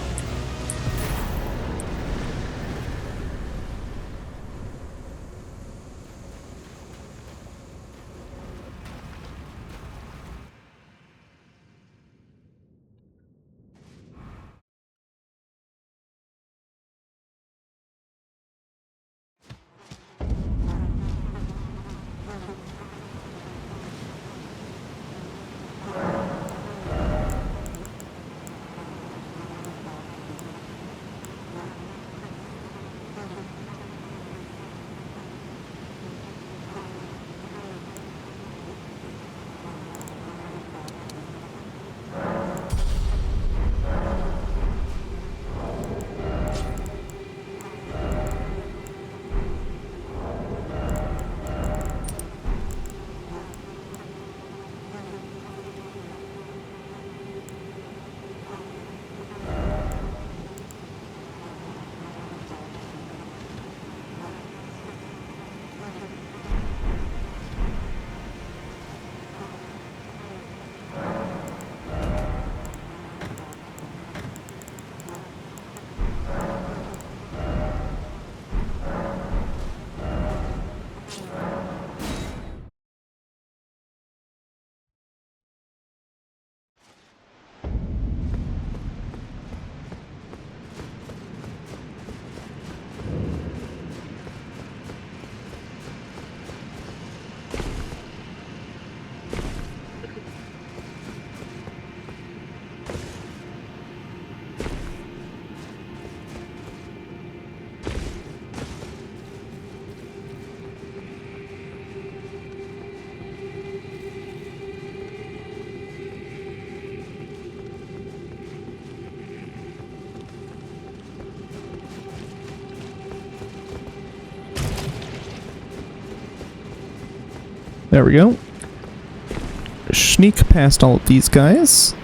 There we go. Sneak past all of these guys.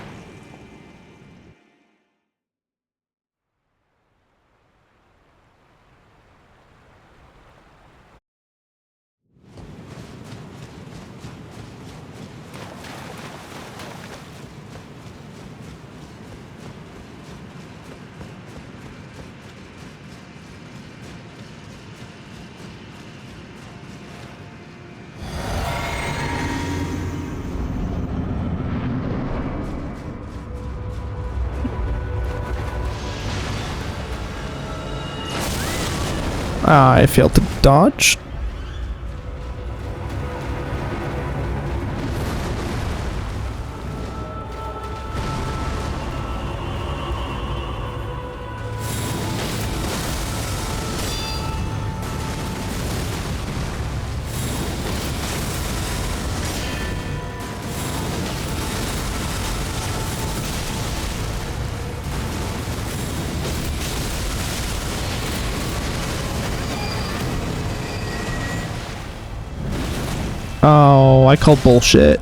I failed to dodge. Oh, I called bullshit.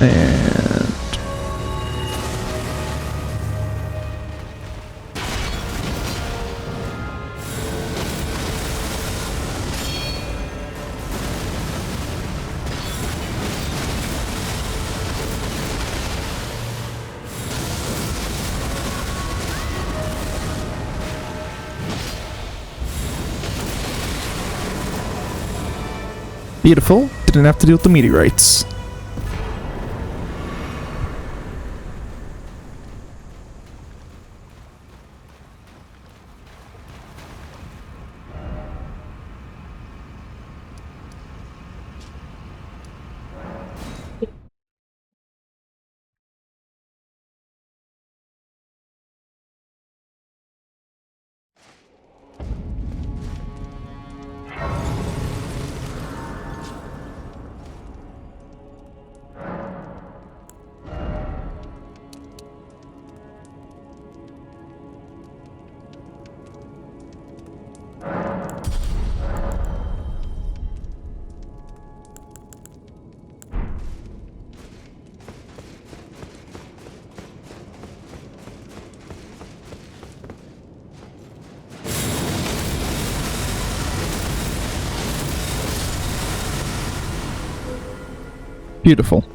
And beautiful. Didn't have to deal with the meteorites. Beautiful.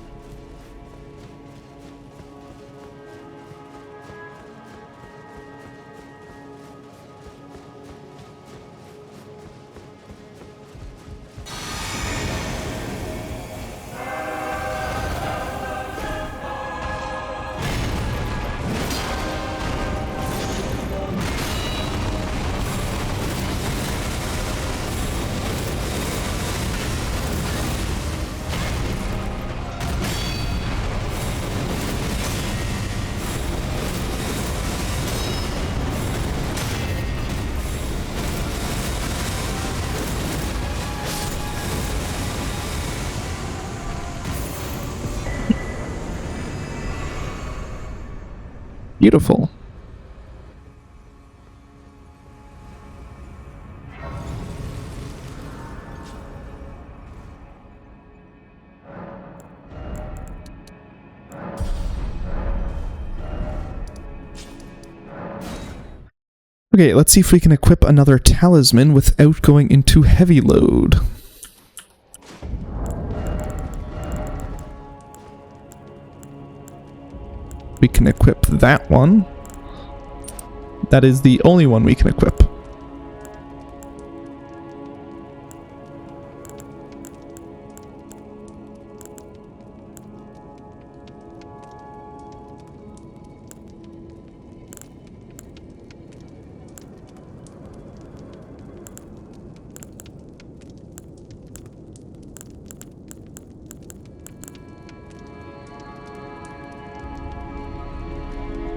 Beautiful. Okay, let's see if we can equip another talisman without going into heavy load. We can equip that one. That is the only one we can equip.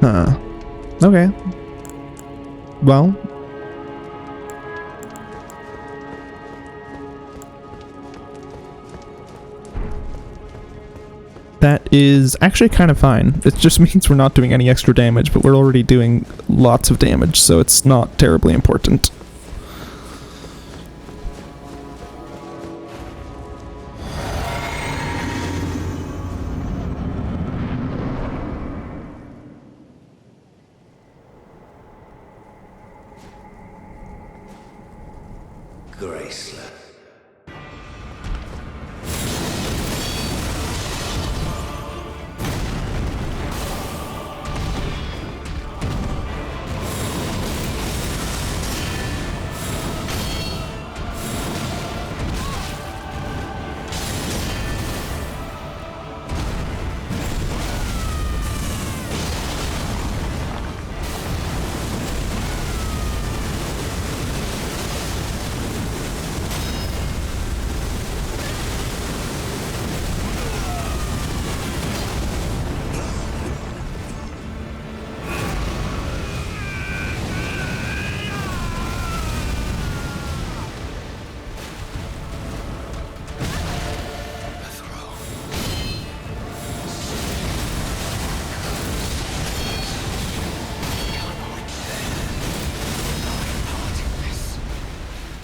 Huh. Okay. Well. That is actually kind of fine. It just means we're not doing any extra damage, but we're already doing lots of damage, so it's not terribly important. Graceless.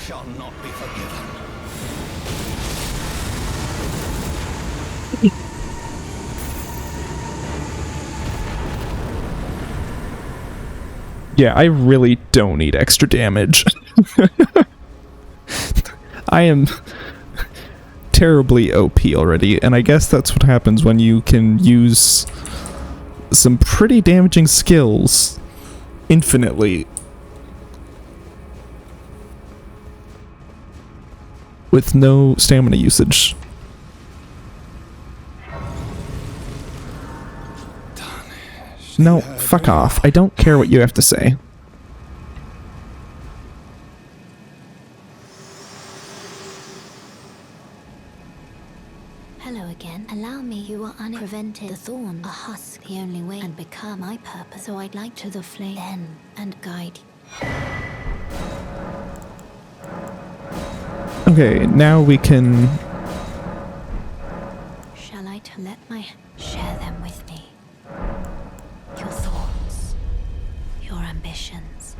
Shall not be forgiven. Yeah, I really don't need extra damage. I am terribly OP already, and I guess that's what happens when you can use some pretty damaging skills infinitely with no stamina usage. No, fuck off. I don't care what you have to say. Hello again. Allow me, you are unprevented. The thorn, a husk, the only way, and become my purpose. So I'd like to the flame then and guide you. Okay, now we can... Shall I let my share them with me? Your thoughts, your ambitions.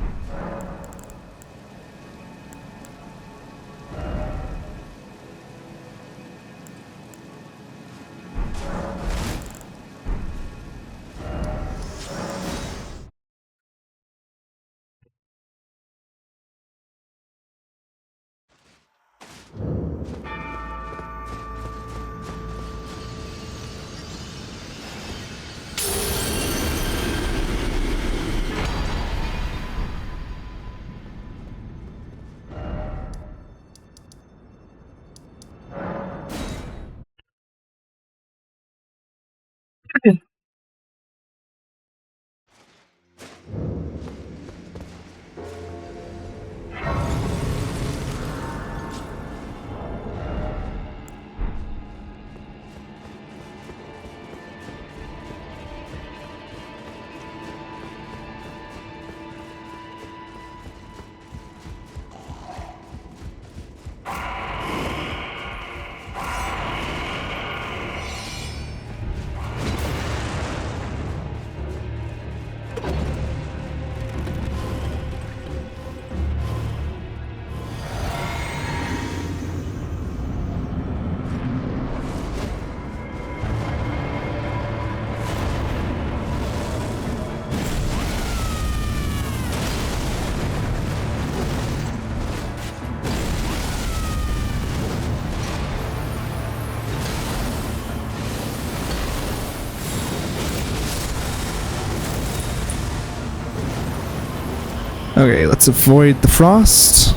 Okay, let's avoid the frost.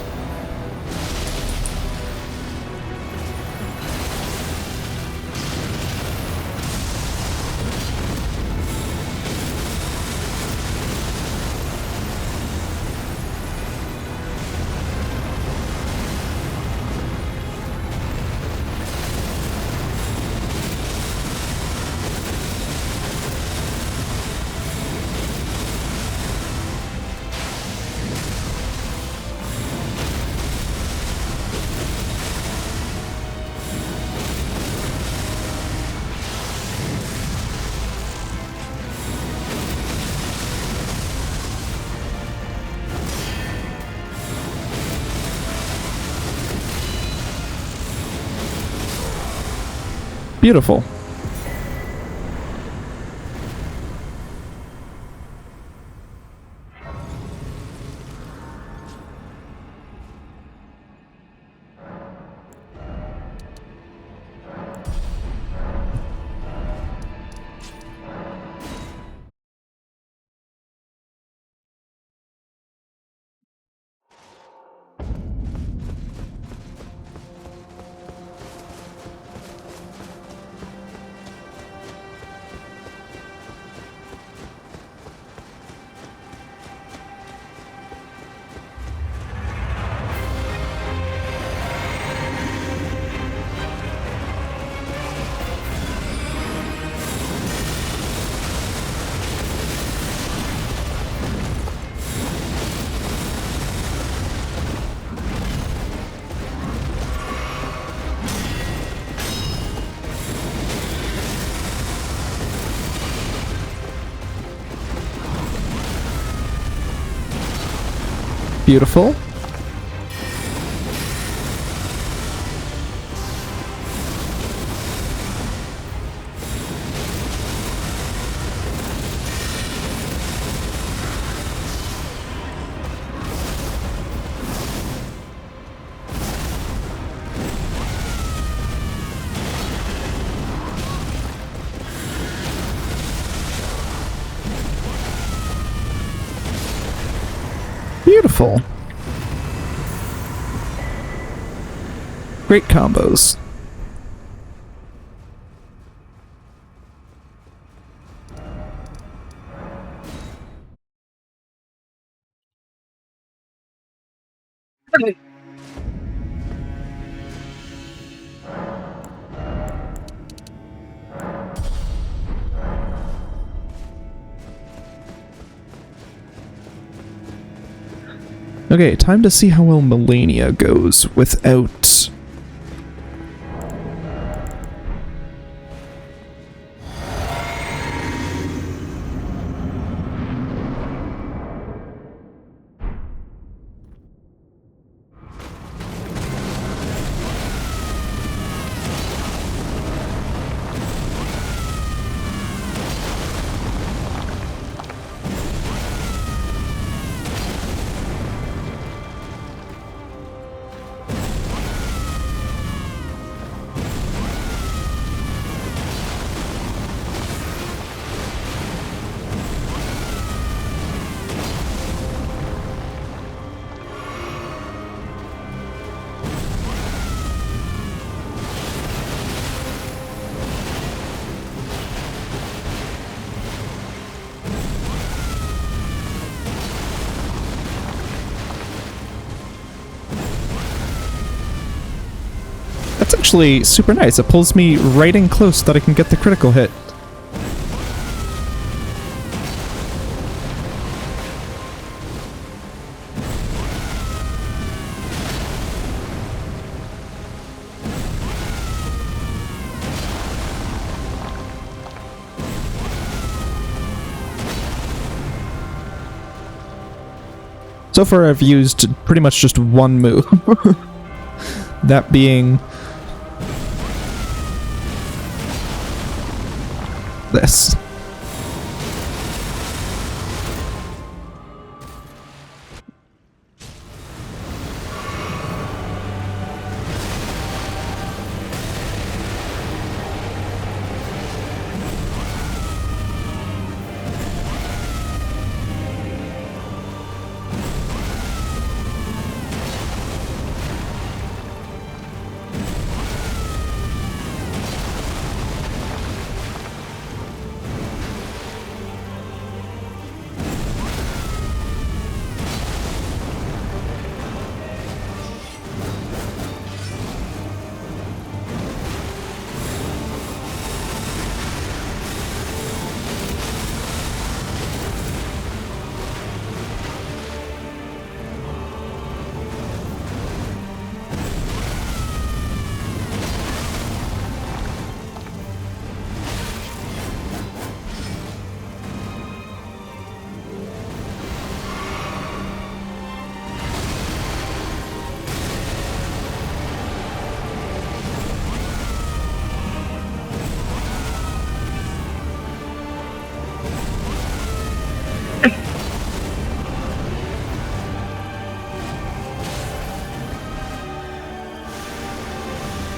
Beautiful. Beautiful. Beautiful. Great combos. Okay, time to see how well Melania goes without... That's actually super nice. It pulls me right in close so that I can get the critical hit. So far I've used pretty much just one move. That being... this.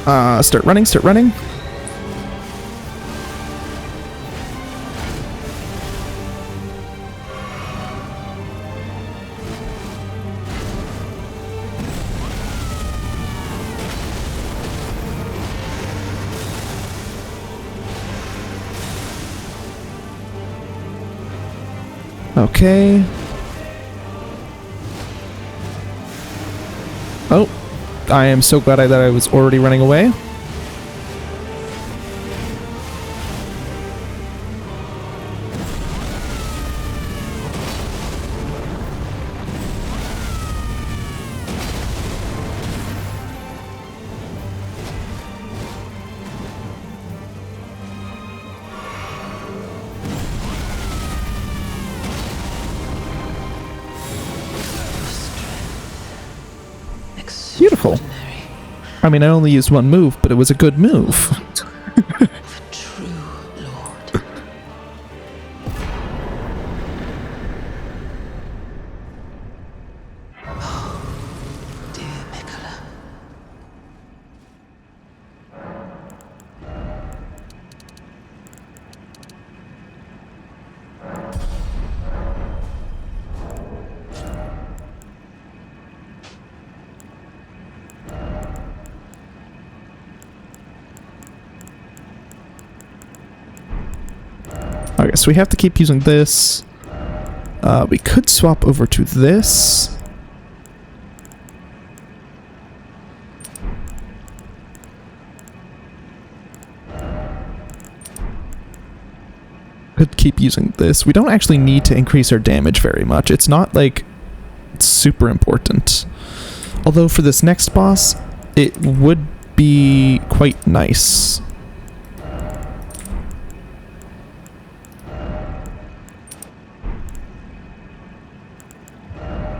Start running, start running. Okay. Oh, I am so glad that I was already running away. Beautiful. I mean, I only used one move, but it was a good move. True Lord. Dear Mikola. Okay, so we have to keep using this. We could swap over to this. Could keep using this. We don't actually need to increase our damage very much. It's not like it's super important. Although for this next boss, it would be quite nice.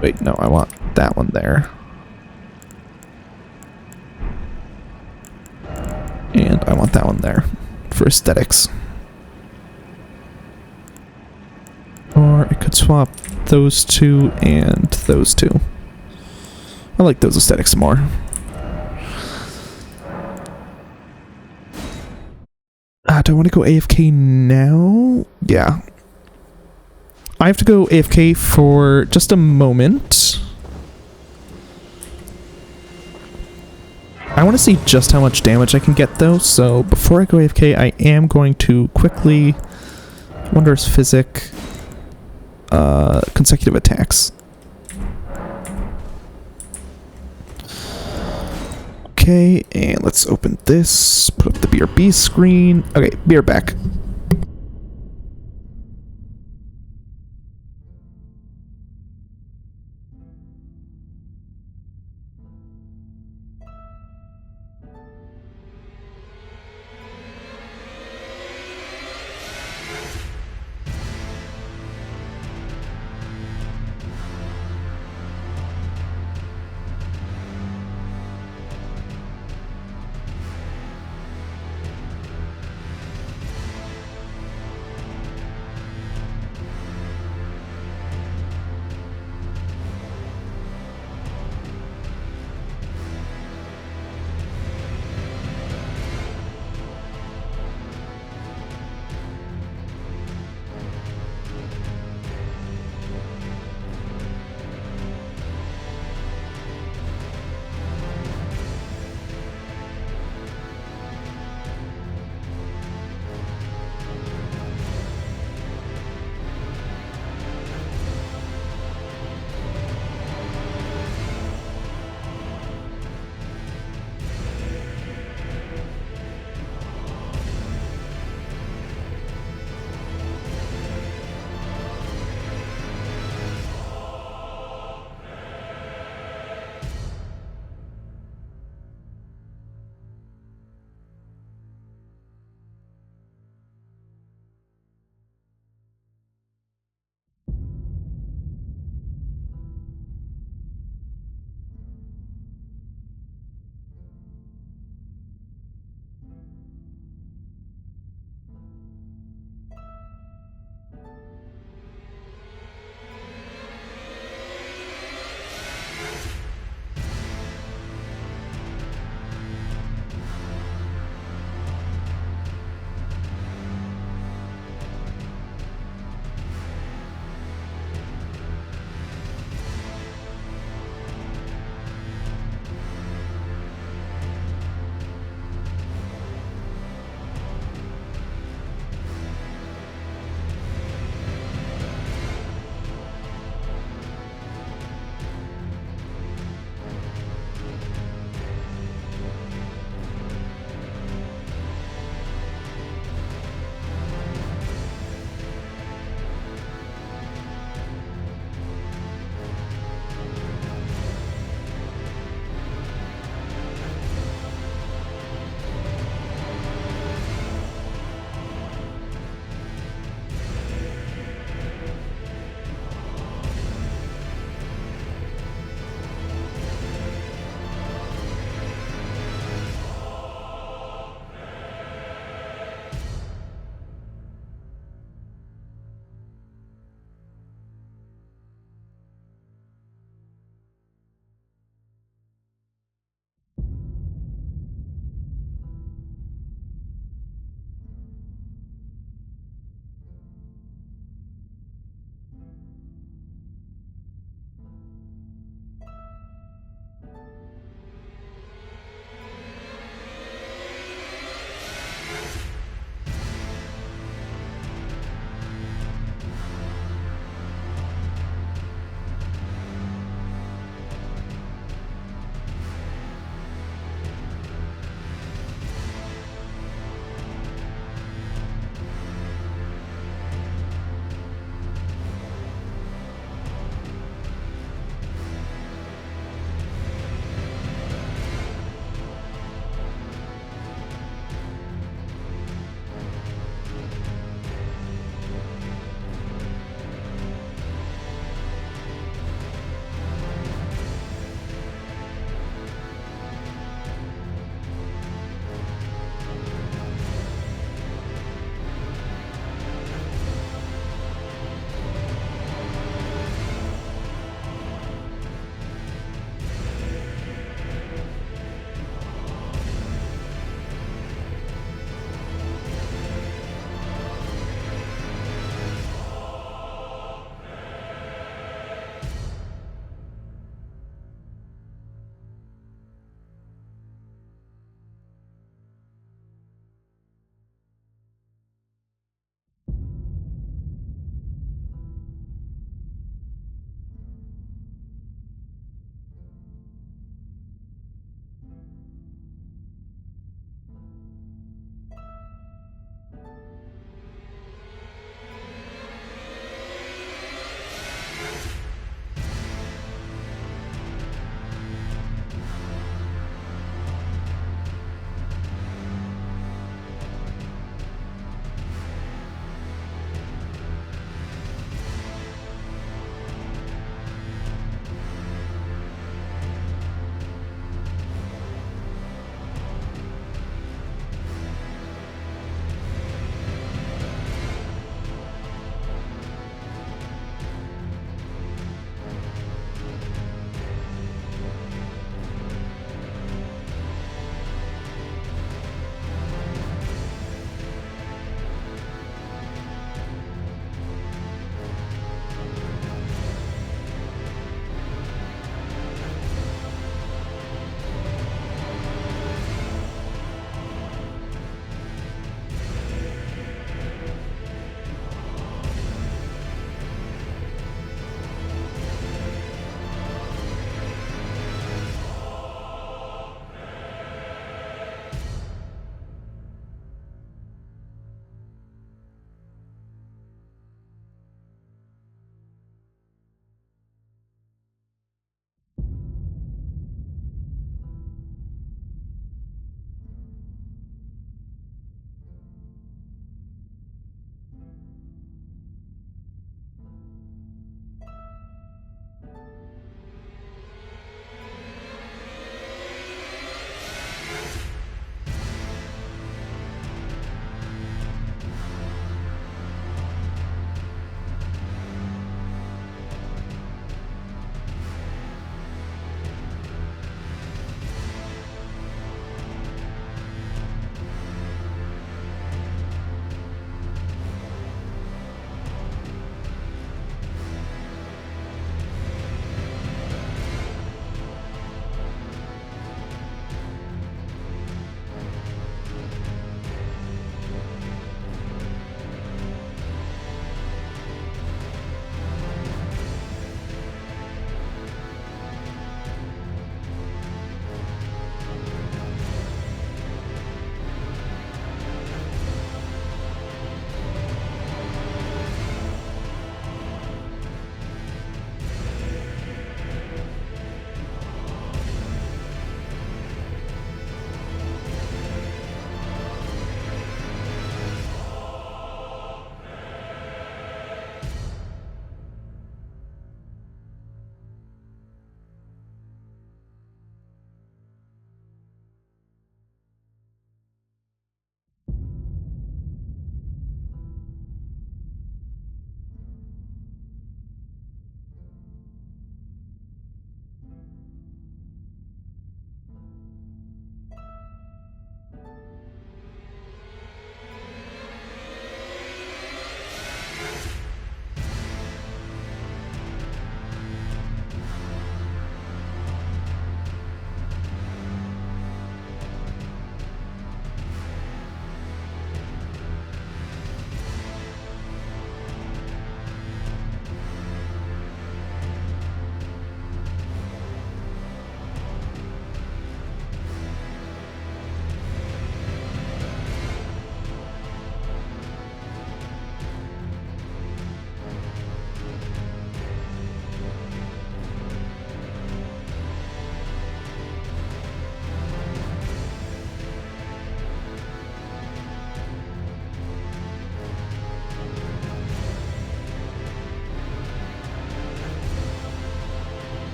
Wait, no, I want that one there. And I want that one there for aesthetics. Or I could swap those two and those two. I like those aesthetics more. Do I want to go AFK now? Yeah. I have to go AFK for just a moment. I want to see just how much damage I can get though, so before I go AFK, I am going to quickly Wondrous Physic consecutive attacks. Okay, and let's open this, put up the BRB screen. Okay, be right back.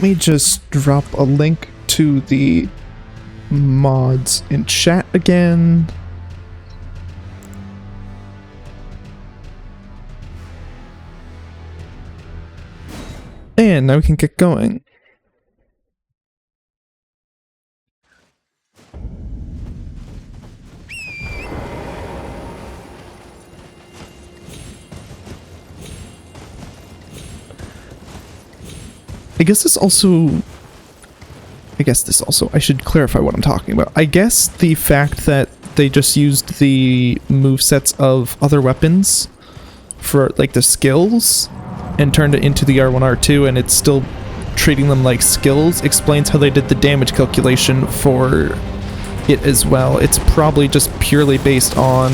let me just drop a link to the mods in chat again. And now we can get going. I guess this also, I should clarify what I'm talking about. I guess the fact that they just used the movesets of other weapons for, like, the skills and turned it into the R1, R2, and it's still treating them like skills explains how they did the damage calculation for it as well. It's probably just purely based on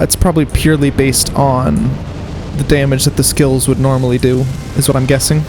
it's probably purely based on the damage that the skills would normally do, is what I'm guessing.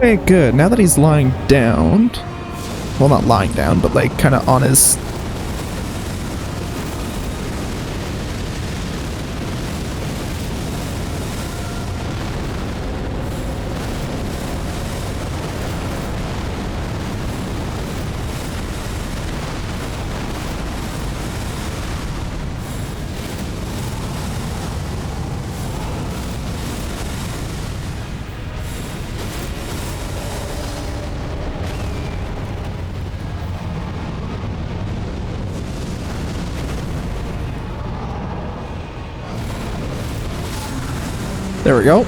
Okay, good. Now that he's lying down, well, not lying down, but like kind of on his... There we go.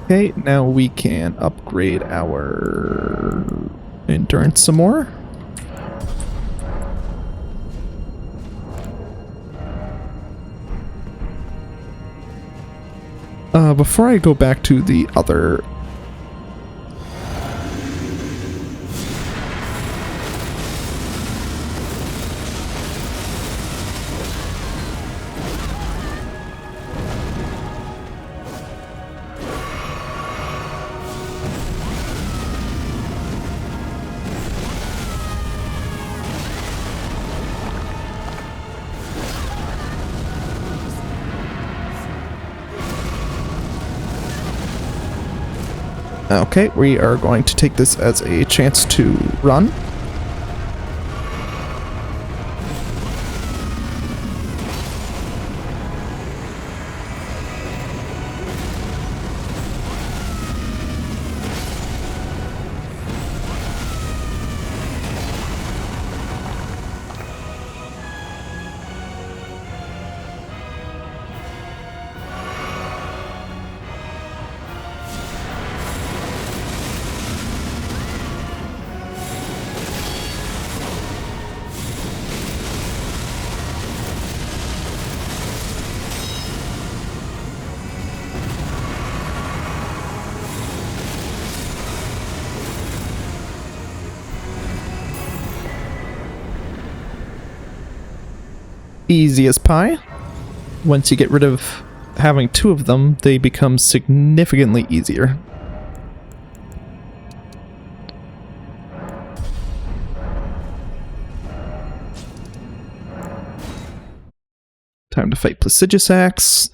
Okay, now we can upgrade our endurance some more. Before I go back to the other... Okay, we are going to take this as a chance to run. Easy as pie. Once you get rid of having two of them, they become significantly easier. Time to fight Placidusax.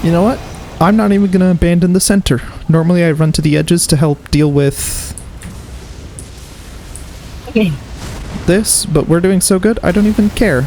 You know what? I'm not even going to abandon the center. Normally I run to the edges to help deal with this, but we're doing so good, I don't even care.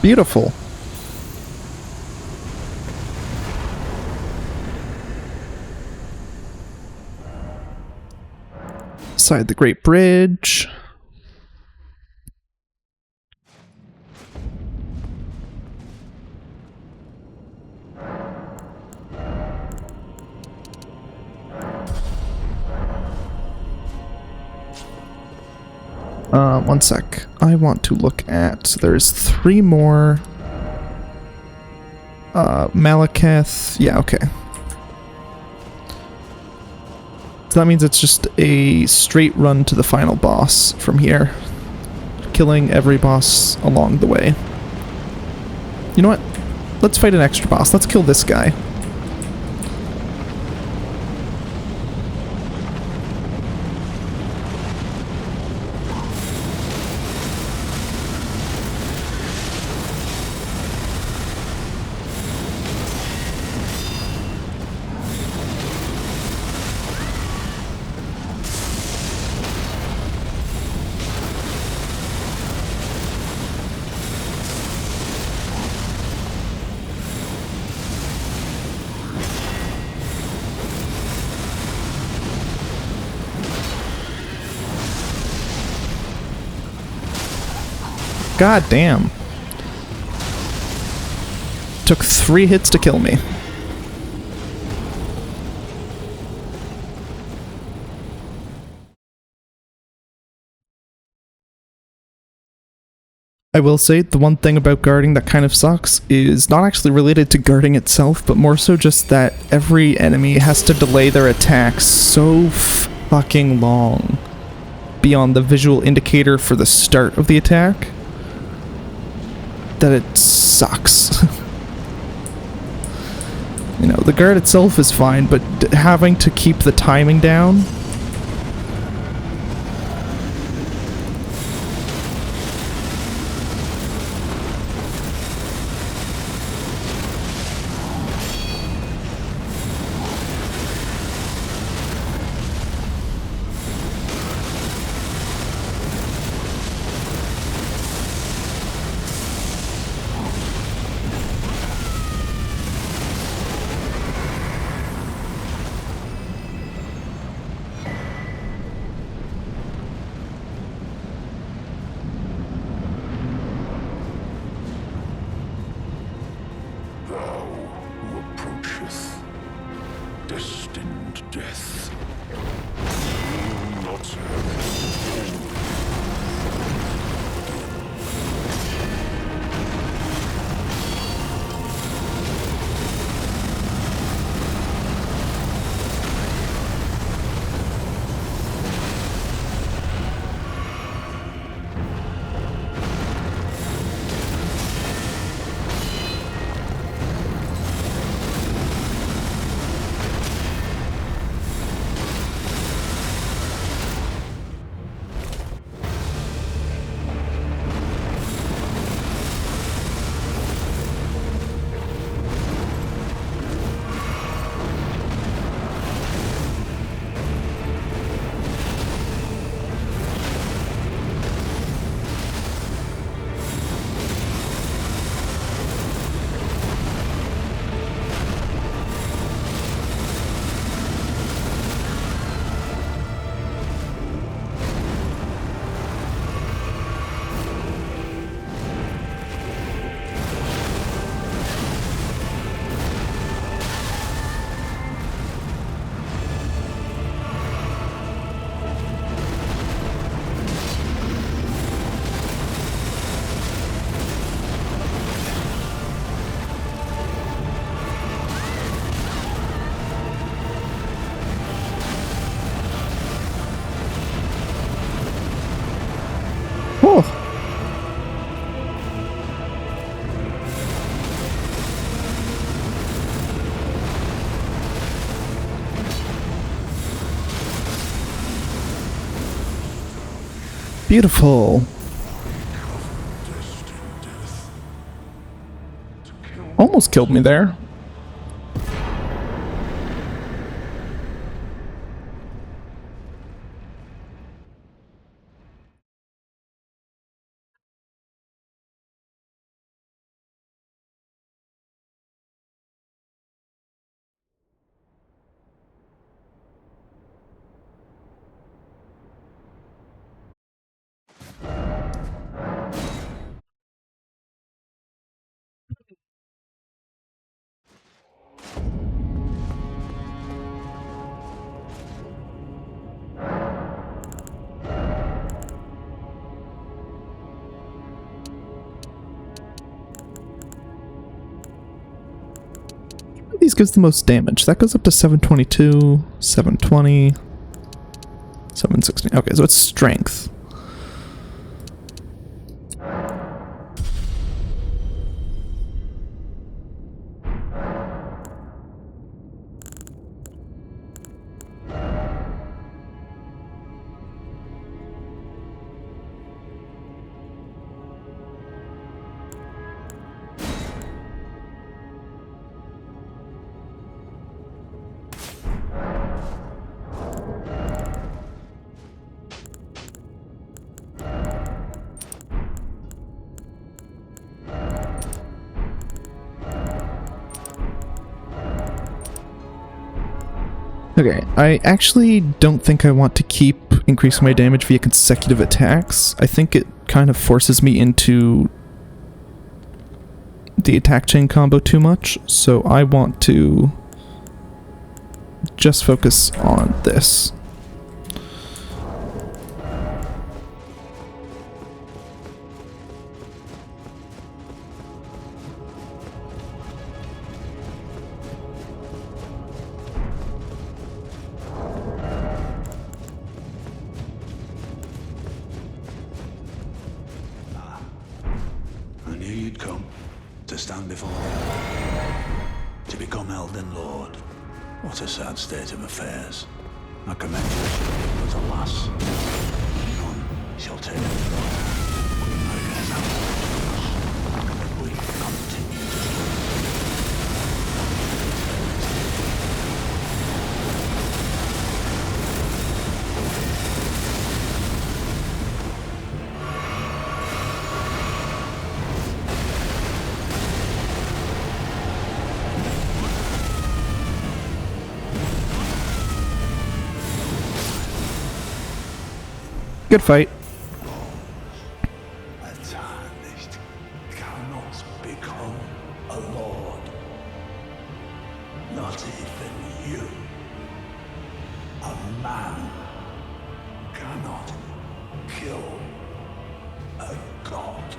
Beautiful. Side the Great Bridge. One sec. I want to look at... There's 3 more... Malekith... Yeah, okay. So that means it's just a straight run to the final boss from here. Killing every boss along the way. You know what? Let's fight an extra boss. Let's kill this guy. God damn. Took 3 hits to kill me. I will say, the one thing about guarding that kind of sucks is not actually related to guarding itself, but more so just that every enemy has to delay their attacks so fucking long beyond the visual indicator for the start of the attack that it sucks. You know, the guard itself is fine, but having to keep the timing down... Beautiful. Almost killed me there. These gives the most damage. That goes up to 722, 720, 716. Okay, so it's strength. Okay, I actually don't think I want to keep increasing my damage via consecutive attacks. I think it kind of forces me into the attack chain combo too much, so I want to just focus on this. I knew you'd come to stand before me, to become Elden Lord. What a sad state of affairs. I commend you, but alas, none shall take the throne. I guess how we continue to Good fight. a tarnished cannot become a lord. Not even you. A man cannot kill a god.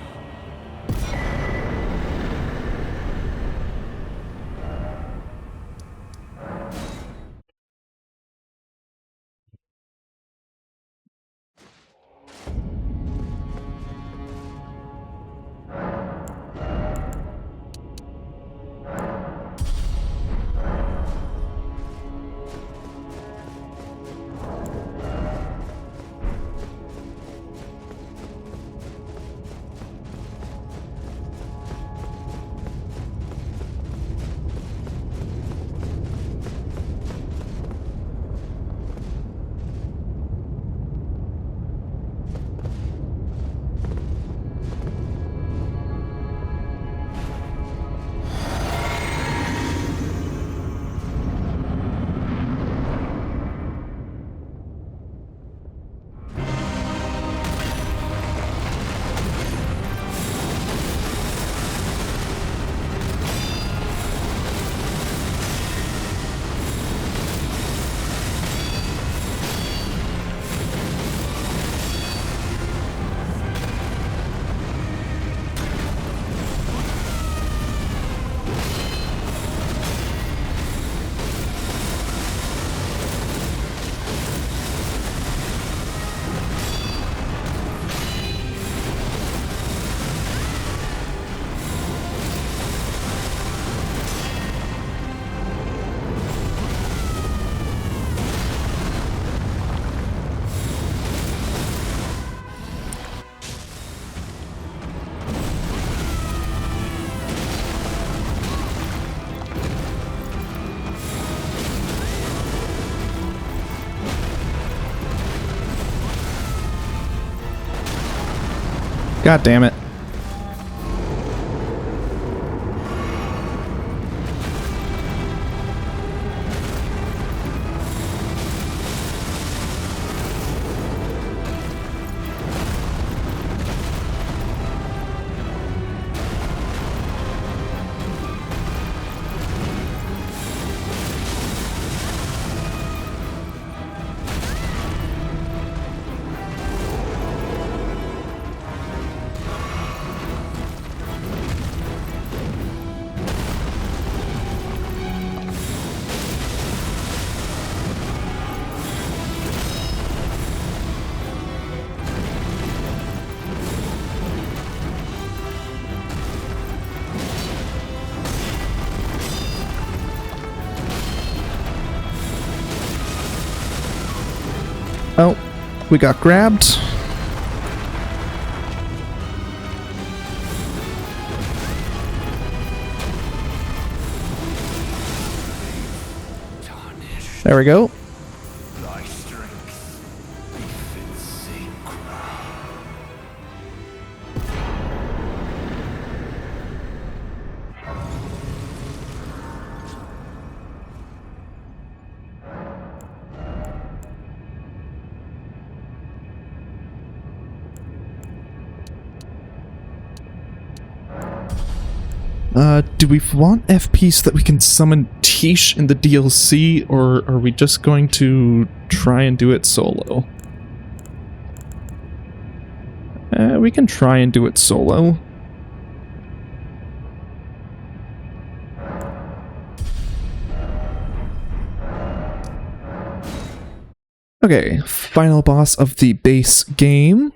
God damn it. Oh, we got grabbed. There we go. Thy strength befits sacred. Do we want FP so that we can summon Tish in the DLC, or are we just going to try and do it solo? We can try and do it solo. Okay, final boss of the base game.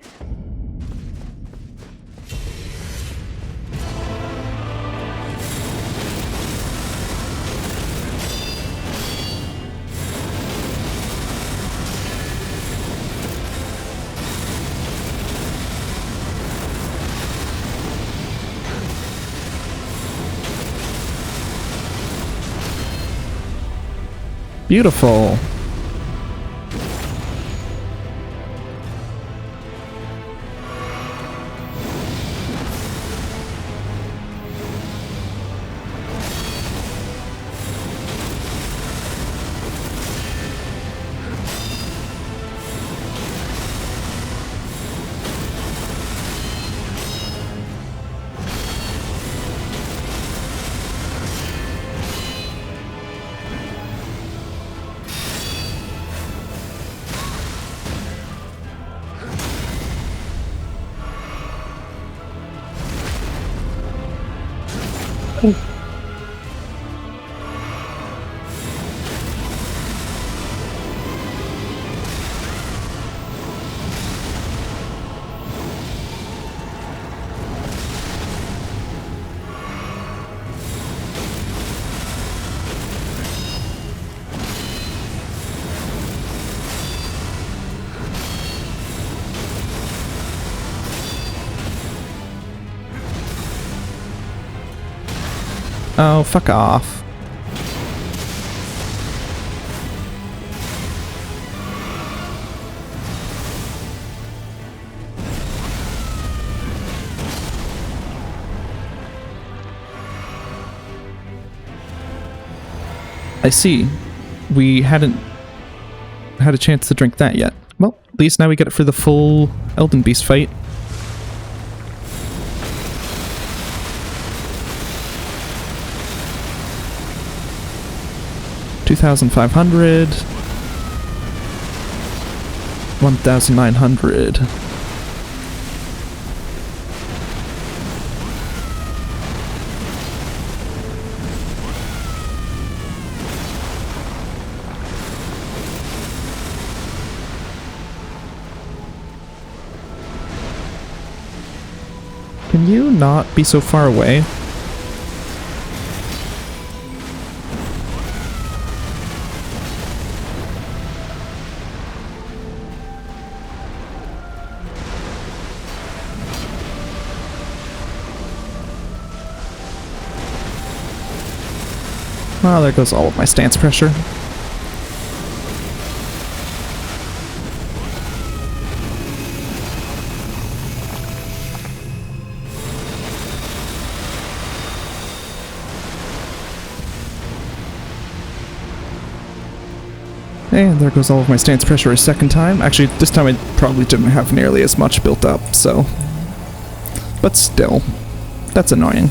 Beautiful. Oh, fuck off. I see. We hadn't had a chance to drink that yet. Well, at least now we get it for the full Elden Beast fight. $2,500, 1,900. Can you not be so far away? Well, there goes all of my stance pressure. And there goes all of my stance pressure a second time. Actually, this time I probably didn't have nearly as much built up, so... But still, that's annoying.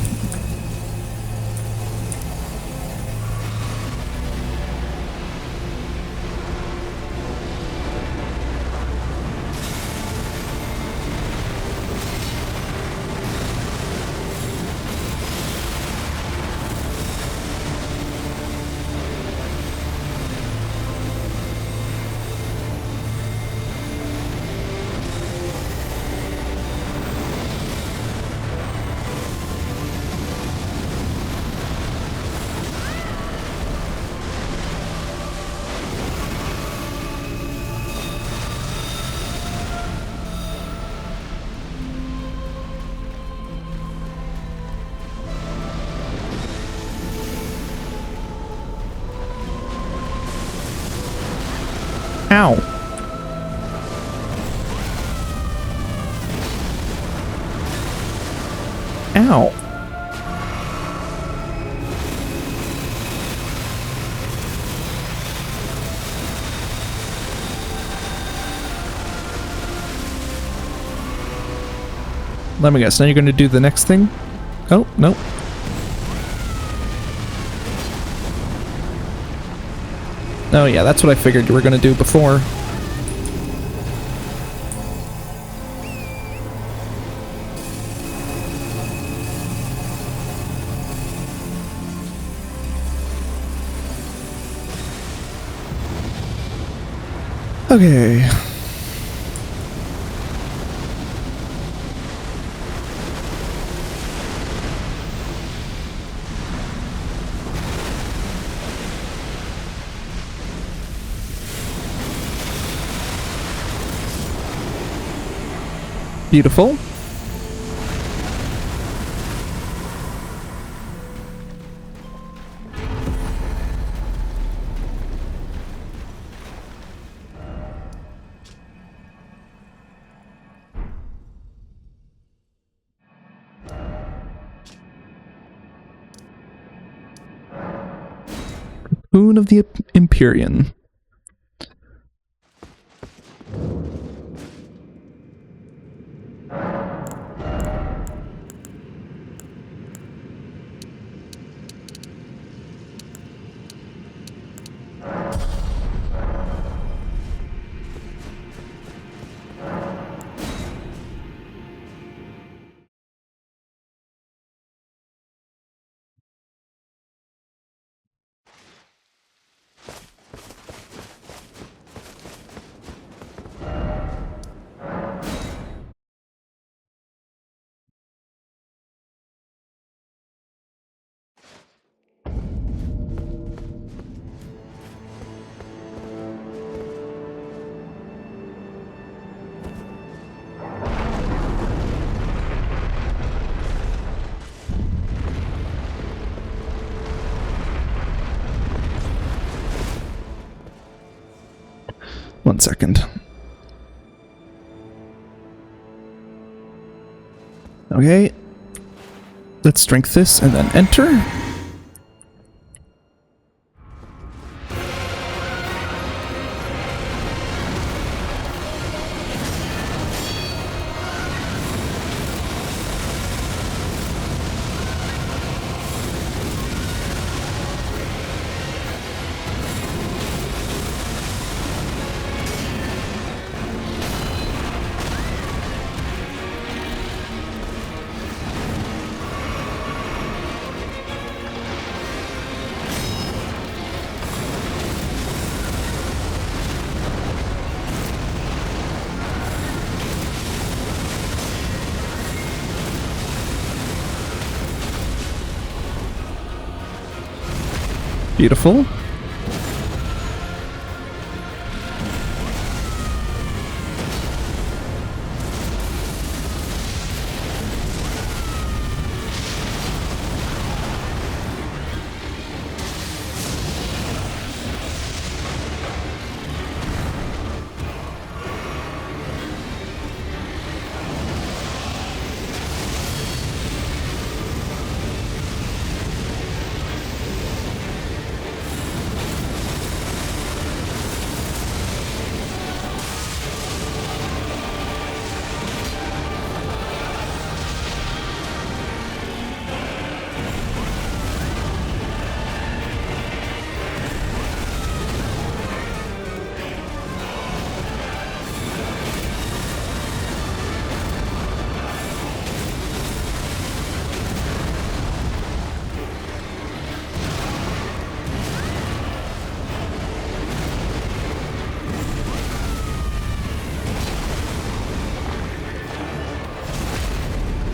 Ow. Ow. Let me guess, now you're going to do the next thing? Oh, no. Oh yeah, that's what I figured you were going to do before. Okay. Beautiful. Boon of the Empyrean. One second. Okay. Let's drink this and then enter. Beautiful.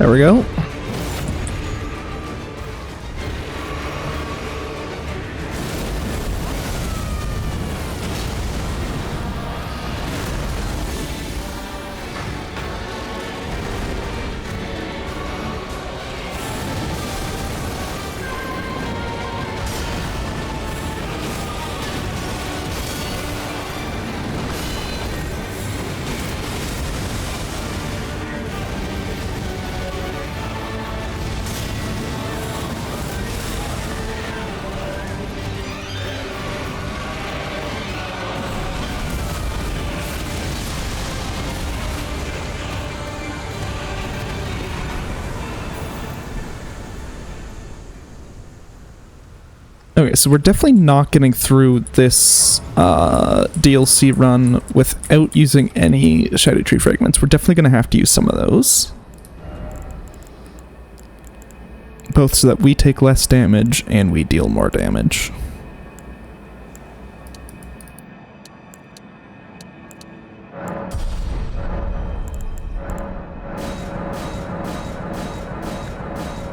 There we go. Okay, so we're definitely not getting through this DLC run without using any Shadow Tree fragments. We're definitely going to have to use some of those. Both so that we take less damage and we deal more damage.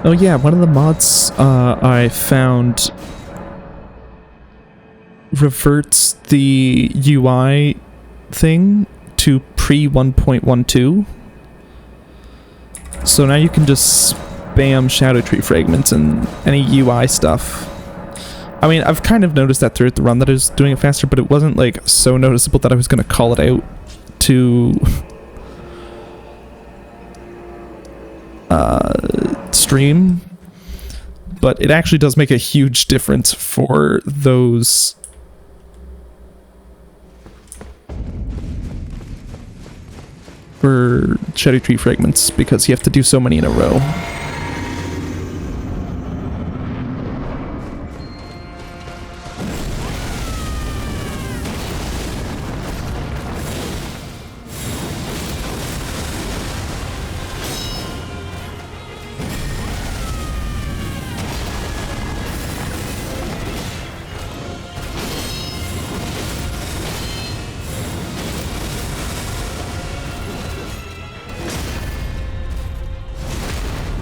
Oh yeah, one of the mods I found reverts the UI thing to pre 1.12. So now you can just spam Shadow Tree fragments and any UI stuff. I mean, I've kind of noticed that throughout the run that I was doing it faster, but it wasn't like so noticeable that I was going to call it out to stream. But it actually does make a huge difference for those for Shadow Tree fragments, because you have to do so many in a row.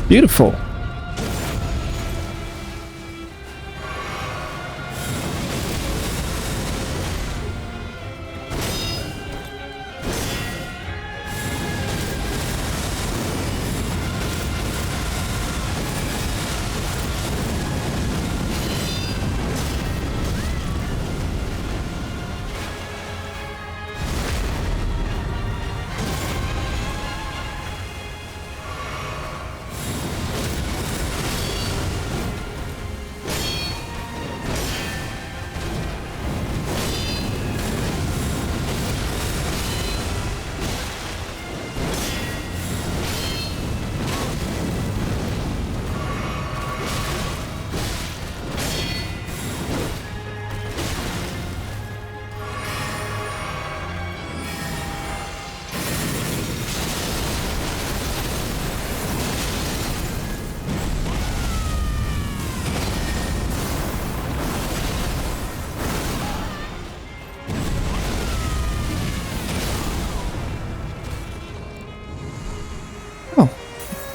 Beautiful.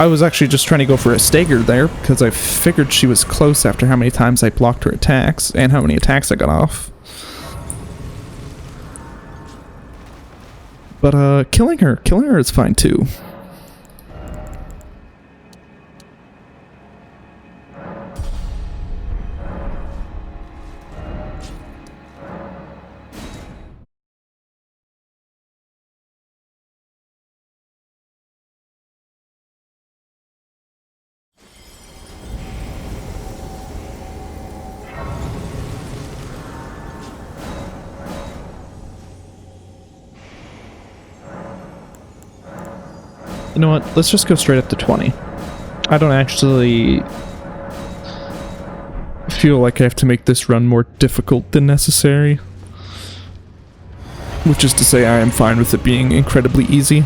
I was actually just trying to go for a stagger there, because I figured she was close after how many times I blocked her attacks, and how many attacks I got off. But, killing her is fine too. You know what? Let's just go straight up to 20. I don't actually feel like I have to make this run more difficult than necessary. Which is to say, I am fine with it being incredibly easy.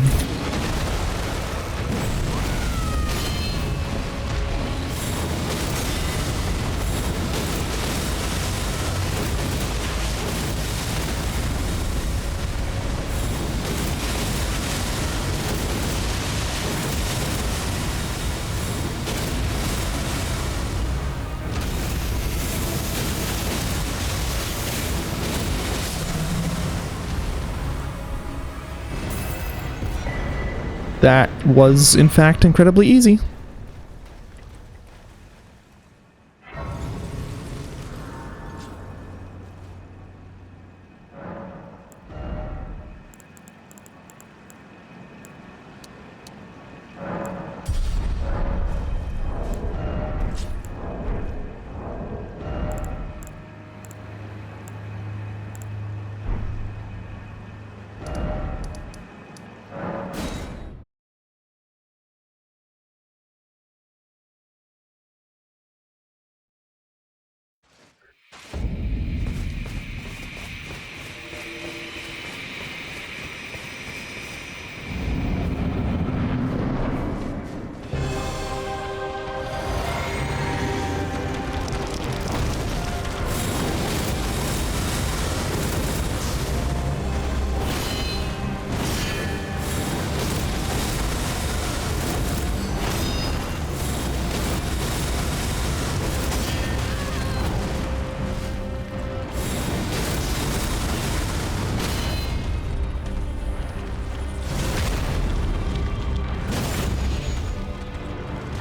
That was, in fact, incredibly easy.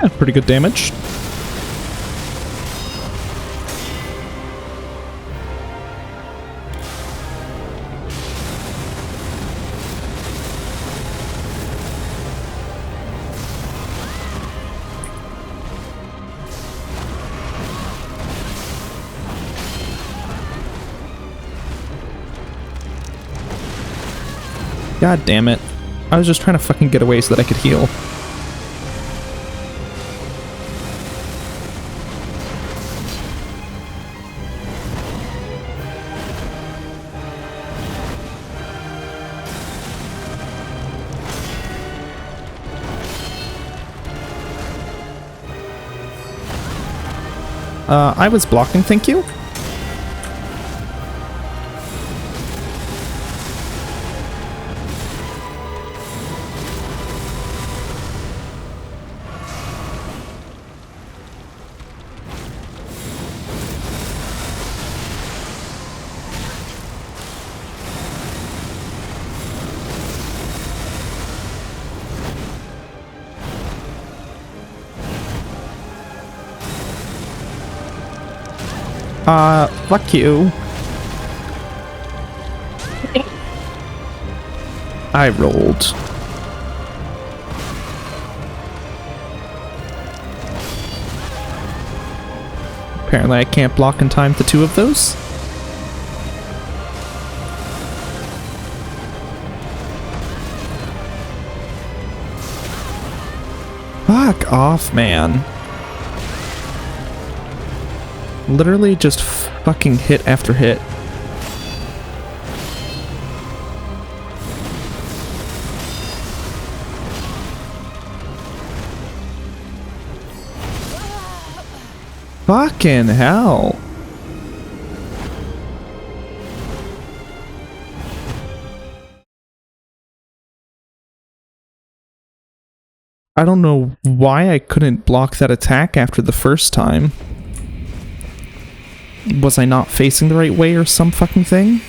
Yeah, pretty good damage. God damn it. I was just trying to fucking get away so that I could heal. I was blocking, thank you. Fuck you. I rolled. Apparently I can't block in time the two of those. Fuck off, man. Literally just fucking hit after hit. Fucking hell. I don't know why I couldn't block that attack after the first time. Was I not facing the right way or some fucking thing?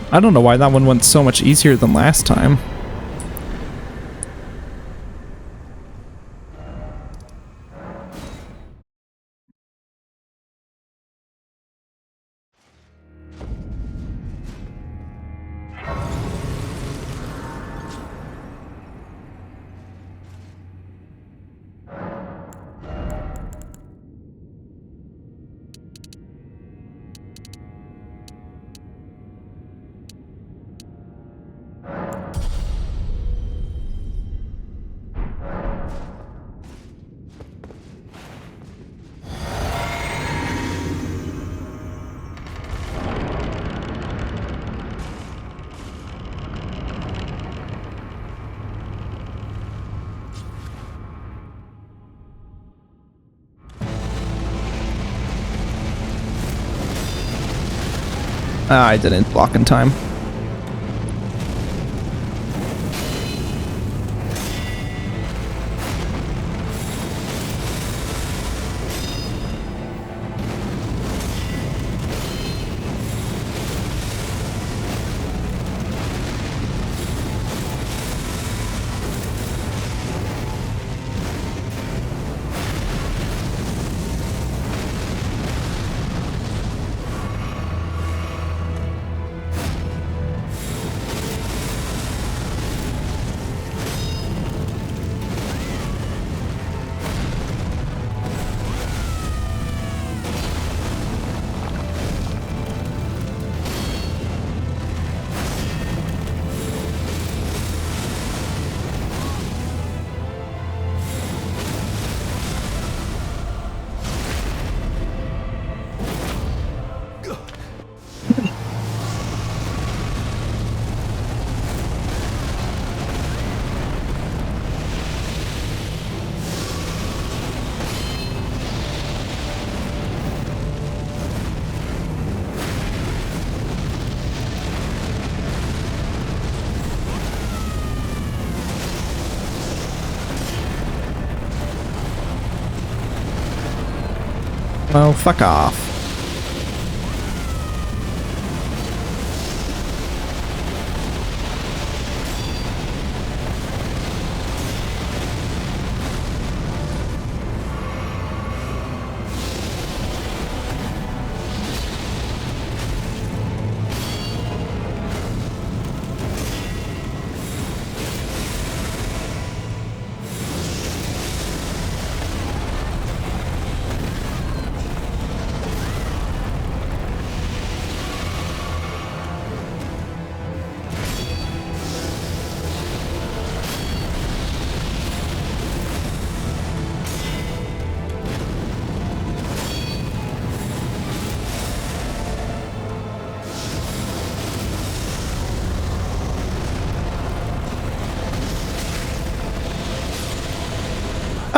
I don't know why that one went so much easier than last time. Ah, I didn't block in time. Well, fuck off.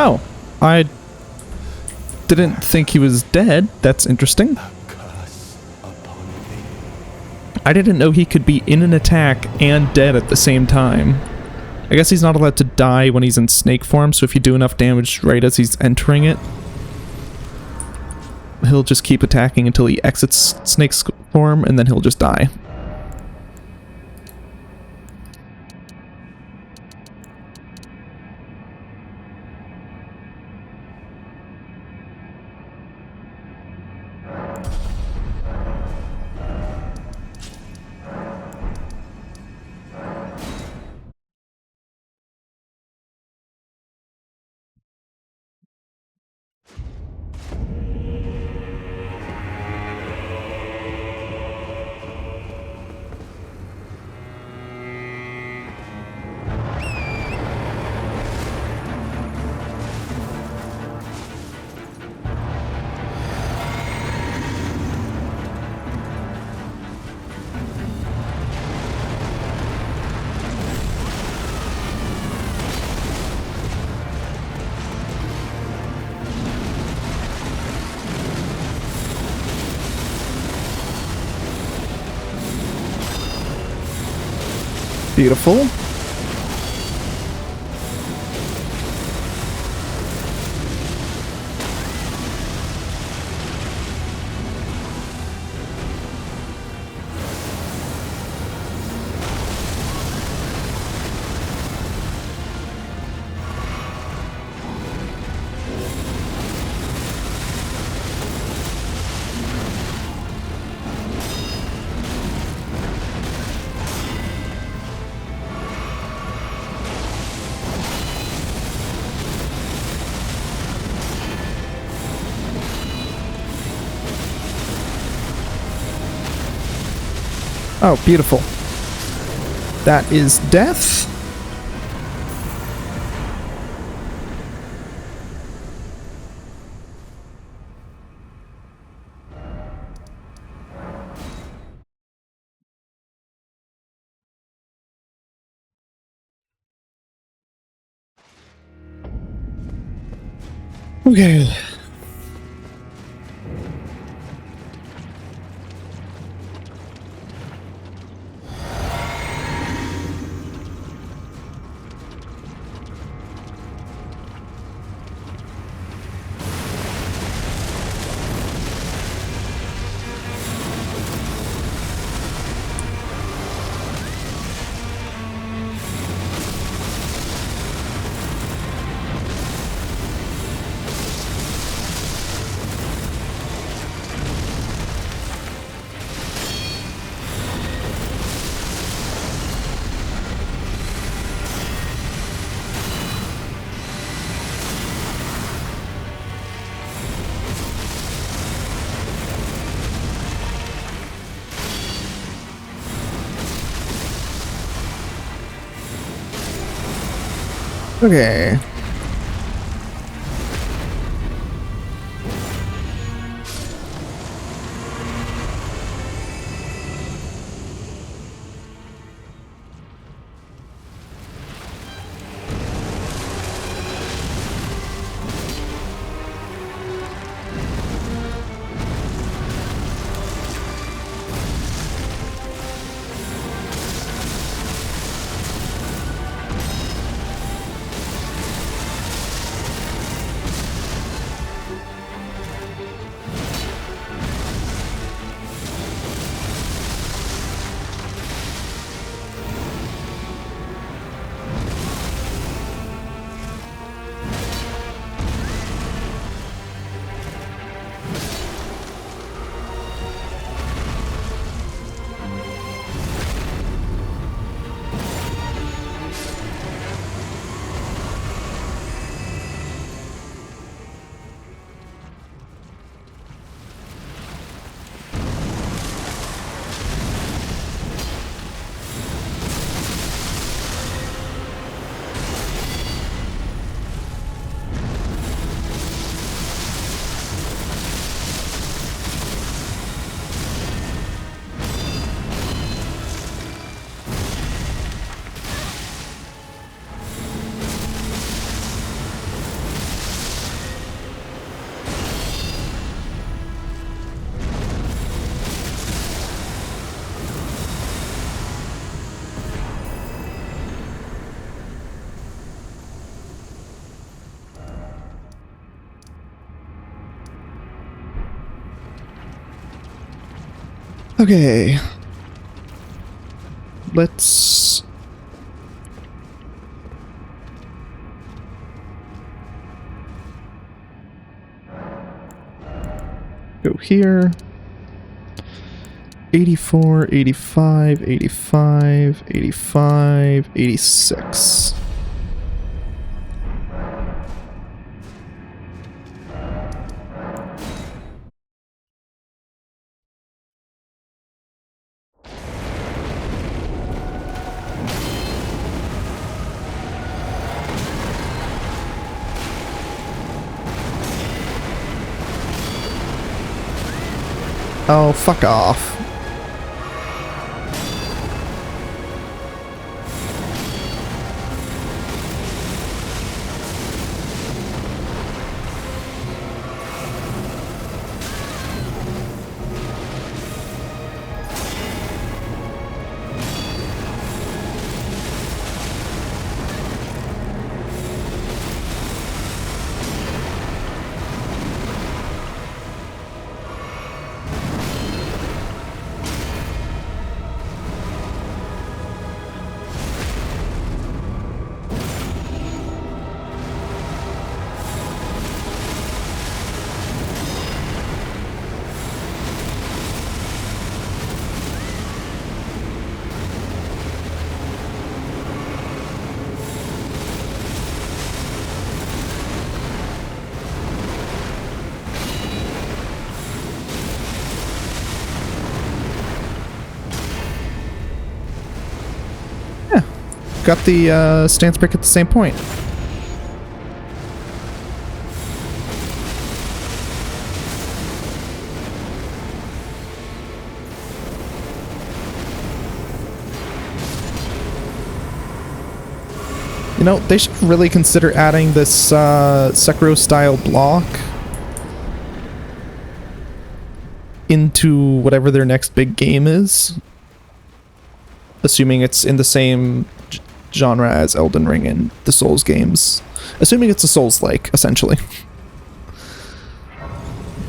Oh, I didn't think he was dead. That's interesting. I didn't know he could be in an attack and dead at the same time. I guess he's not allowed to die when he's in snake form, so if you do enough damage right as he's entering it, he'll just keep attacking until he exits snake form, and then he'll just die. Beautiful. Oh, beautiful. That is death. Okay. Okay. Okay. Let's go here. 84, 85, 85, 85, 86. Oh, fuck off. got the stance break at the same point. You know, they should really consider adding this Sekiro-style block into whatever their next big game is. Assuming it's in the same genre as Elden Ring and the Souls games. Assuming it's a Souls-like, essentially.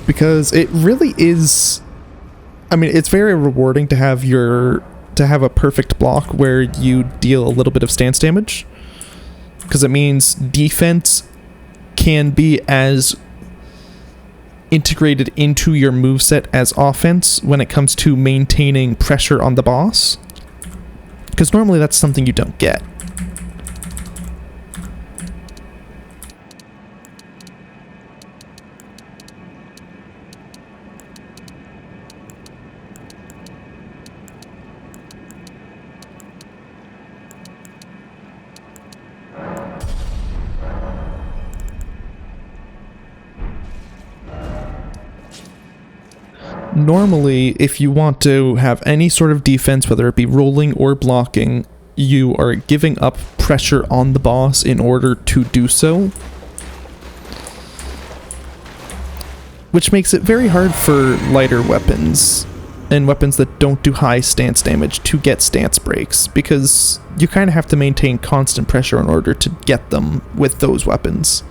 Because it really is... I mean, it's very rewarding to have a perfect block where you deal a little bit of stance damage. Because it means defense can be as integrated into your moveset as offense when it comes to maintaining pressure on the boss. Because normally that's something you don't get. Normally, if you want to have any sort of defense, whether it be rolling or blocking, you are giving up pressure on the boss in order to do so. Which makes it very hard for lighter weapons and weapons that don't do high stance damage to get stance breaks, because you kind of have to maintain constant pressure in order to get them with those weapons.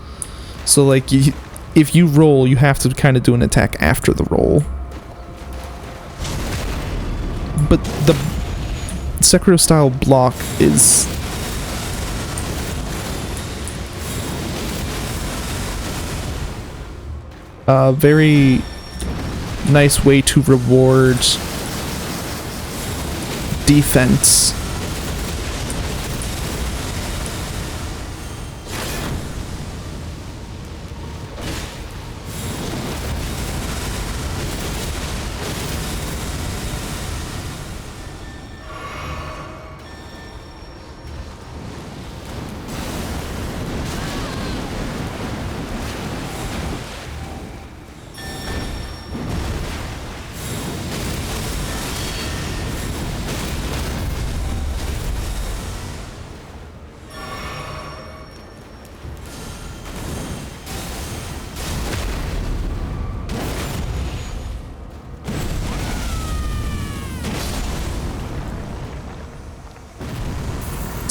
So like, if you roll, you have to kind of do an attack after the roll. But the Sekiro style block is a very nice way to reward defense.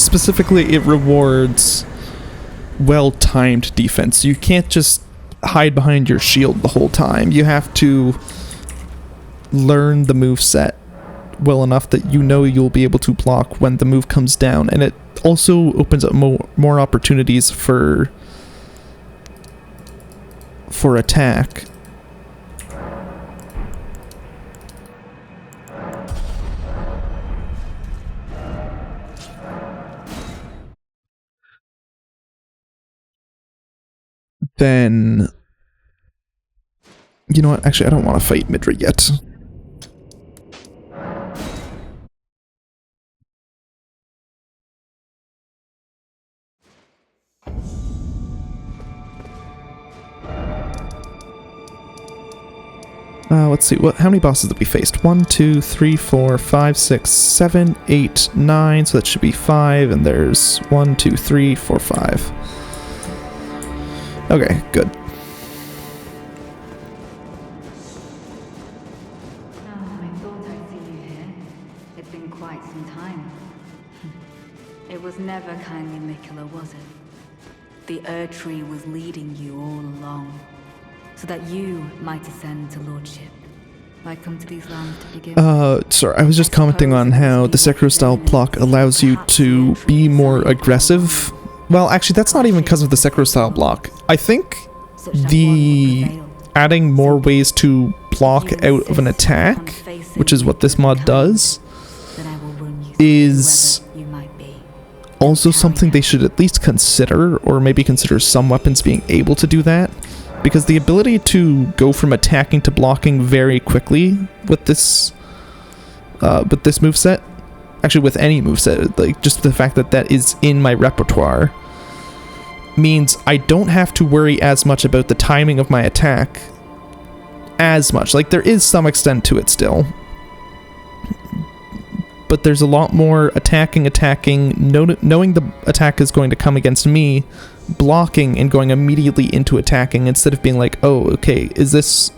Specifically, it rewards well-timed defense. You can't just hide behind your shield the whole time. You have to learn the moveset well enough that you know you'll be able to block when the move comes down, and it also opens up more opportunities for attack. Then, you know what, actually I don't want to fight Midra yet. Let's see, how many bosses did we faced? 1, 2, 3, 4, 5, 6, 7, 8, 9, so that should be 5, and there's 1, 2, 3, 4, 5. Okay, good. I thought I'd see you here. It's been quite some time. It was never kindly Miquella, was it? The Erdtree was leading you all along, so that you might ascend to lordship. I come to these lands to begin. Sorry, I was just commenting on how the Sekiro-style block allows you to be more aggressive. Well, actually, that's not even because of the Sekiro-style block. I think the adding more ways to block out of an attack, which is what this mod does, is also something they should at least consider, or maybe consider some weapons being able to do that. Because the ability to go from attacking to blocking very quickly with this moveset actually with any moveset, like just the fact that that is in my repertoire means I don't have to worry as much about the timing of my attack as much. Like, there is some extent to it still, but there's a lot more attacking, knowing the attack is going to come against me, blocking and going immediately into attacking instead of being like, oh, okay, is this...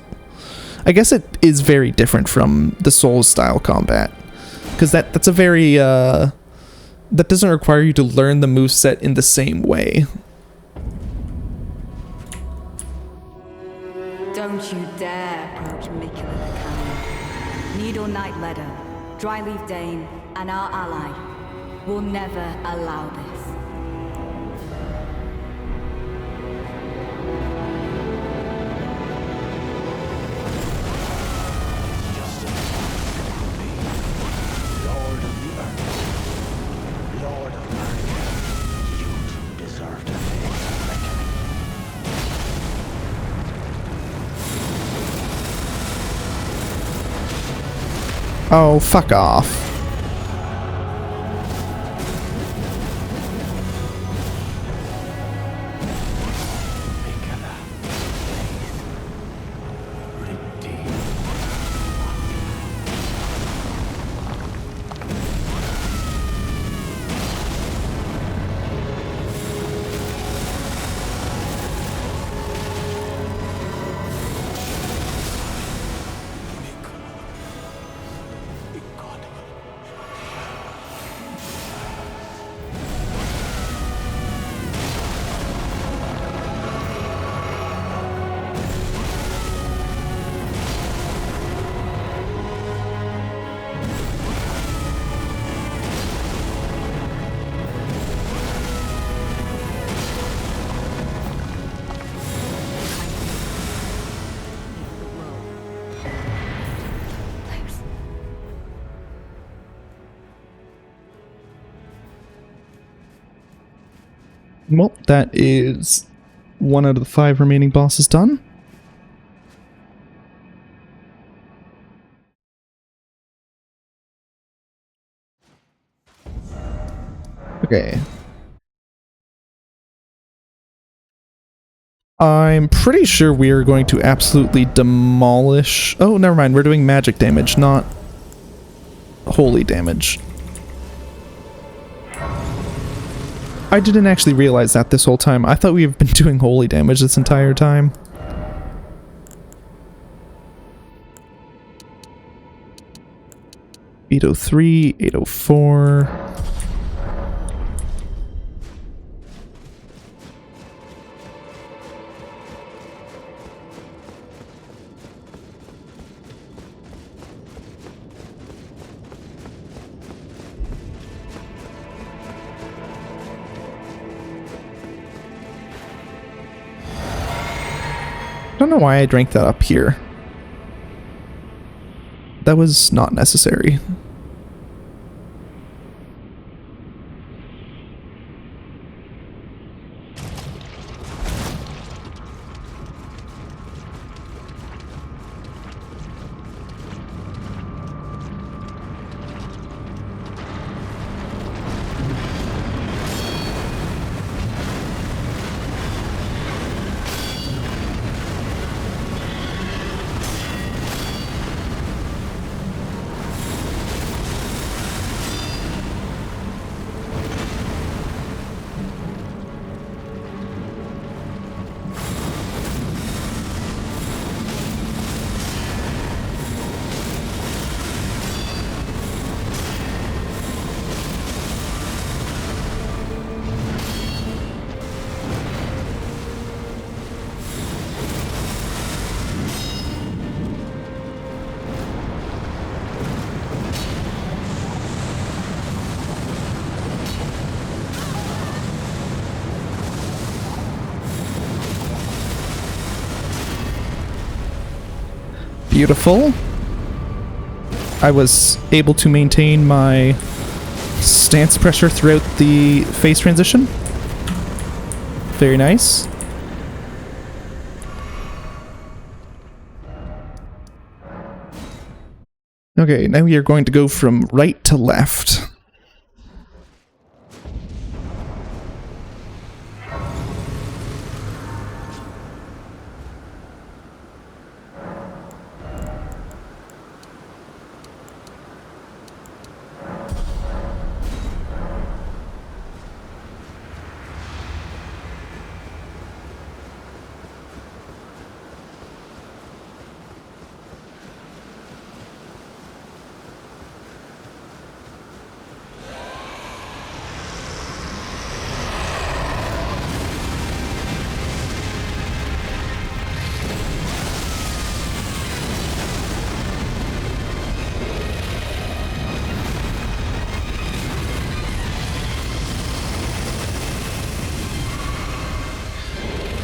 I guess it is very different from the Souls style combat, because that's a very, that doesn't require you to learn the moveset in the same way. Don't you dare approach Mikula the Coward. Needle Knight Ledder, Dryleaf Dane, and our ally will never allow this. Lord of the Earth, Lord of Earth, you two deserve to face a reckoning. Oh, fuck off. Well, that is 1 out of the 5 remaining bosses done. Okay. I'm pretty sure we are going to absolutely demolish... Oh, never mind. We're doing magic damage, not holy damage. I didn't actually realize that this whole time. I thought we've been doing holy damage this entire time. $803, $804... I don't know why I drank that up here. That was not necessary. Beautiful. I was able to maintain my stance pressure throughout the phase transition. Very nice. Okay, now we are going to go from right to left.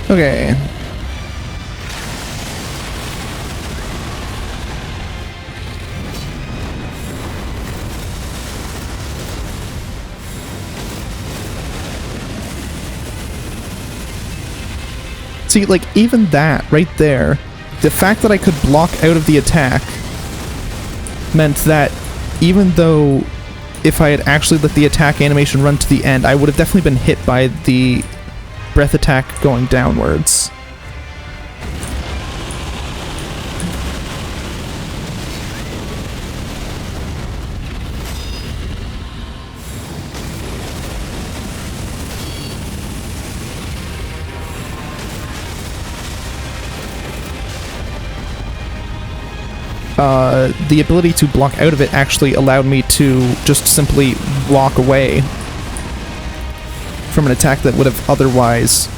Okay. See, like, even that right there, the fact that I could block out of the attack meant that even though if I had actually let the attack animation run to the end, I would have definitely been hit by the breath attack going downwards. The ability to block out of it actually allowed me to just simply walk away from an attack that would have otherwise...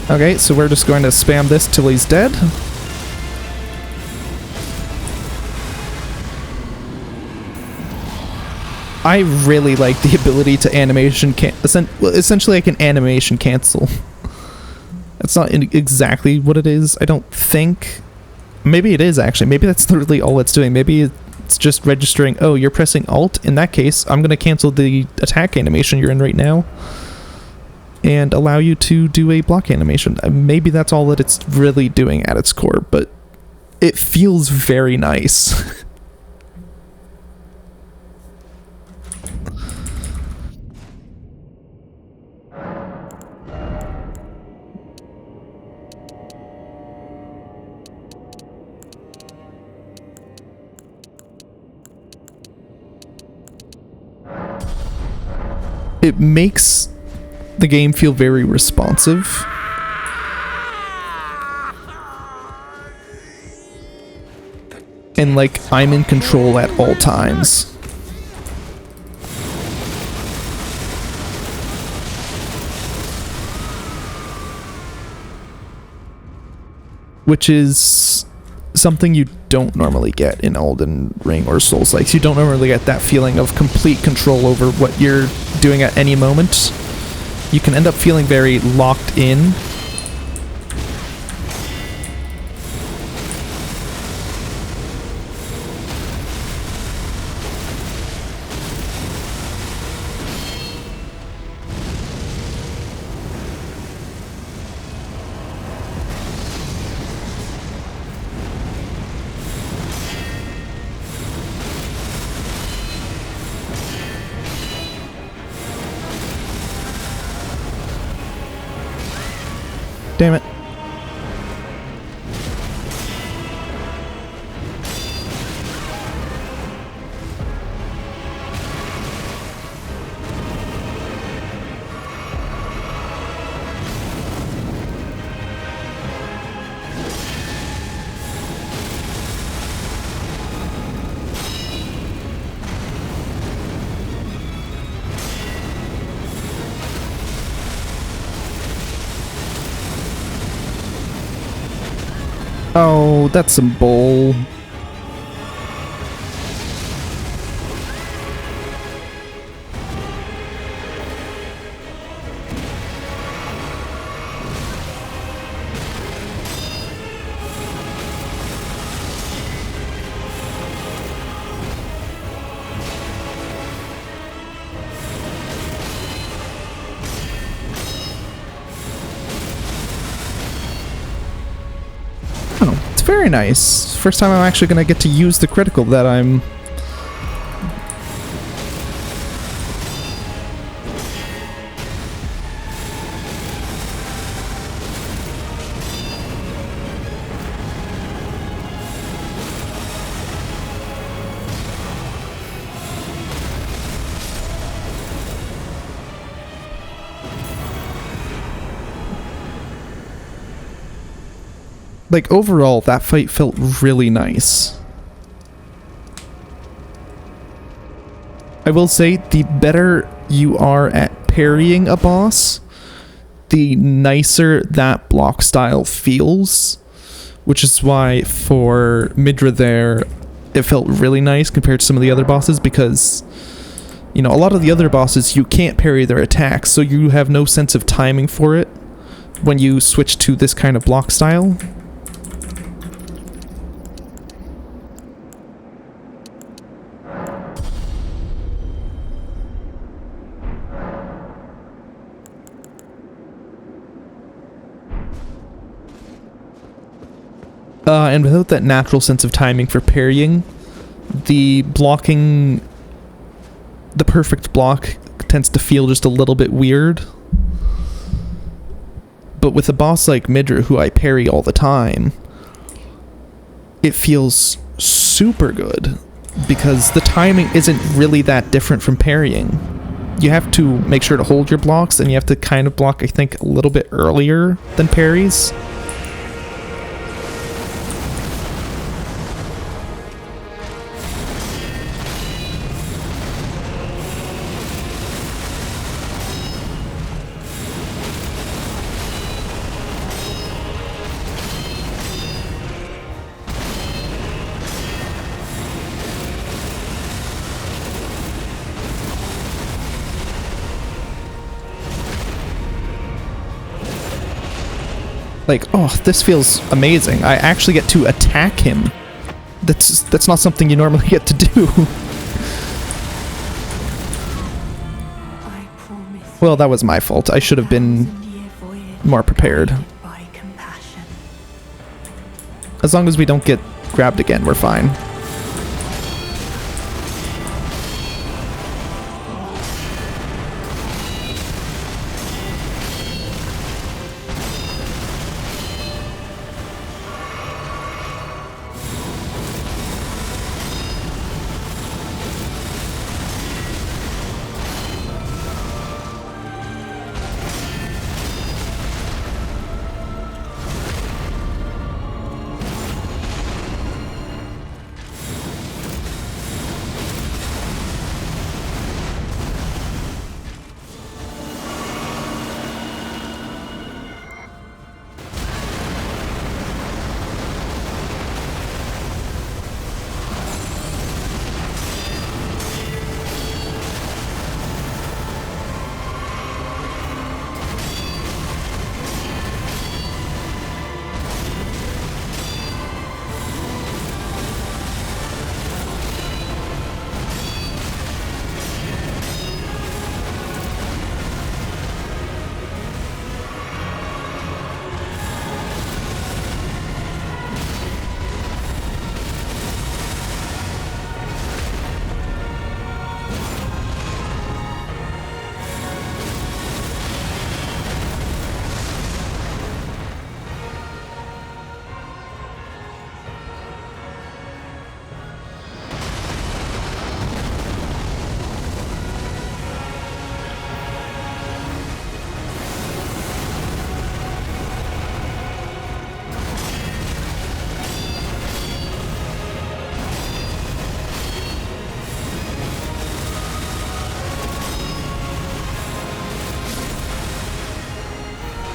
Okay, so we're just going to spam this till he's dead. I really like the ability to animation essentially I can animation cancel. That's not exactly what it is, I don't think. Maybe it is actually. Maybe that's literally all it's doing. Maybe it's just registering, oh, you're pressing Alt. In that case, I'm going to cancel the attack animation you're in right now and allow you to do a block animation. Maybe that's all that it's really doing at its core, but it feels very nice. It makes the game feel very responsive. And like I'm in control at all times. Which is something you don't normally get in Elden Ring or Souls-likes. You don't normally get that feeling of complete control over what you're doing at any moment. You can end up feeling very locked in. Damn it. Oh, that's some bull. Very nice. First time I'm actually gonna get to use the critical that I'm... Like, overall, that fight felt really nice. I will say, the better you are at parrying a boss, the nicer that block style feels. Which is why, for Midra there, it felt really nice compared to some of the other bosses, because, you know, a lot of the other bosses, you can't parry their attacks, so you have no sense of timing for it when you switch to this kind of block style. And without that natural sense of timing for parrying, the blocking, the perfect block tends to feel just a little bit weird. But with a boss like Midra, who I parry all the time, it feels super good, because the timing isn't really that different from parrying. You have to make sure to hold your blocks, and you have to kind of block, I think, a little bit earlier than parries. Like, oh, this feels amazing. I actually get to attack him. That's not something you normally get to do. Well, that was my fault. I should have been more prepared. As long as we don't get grabbed again, we're fine.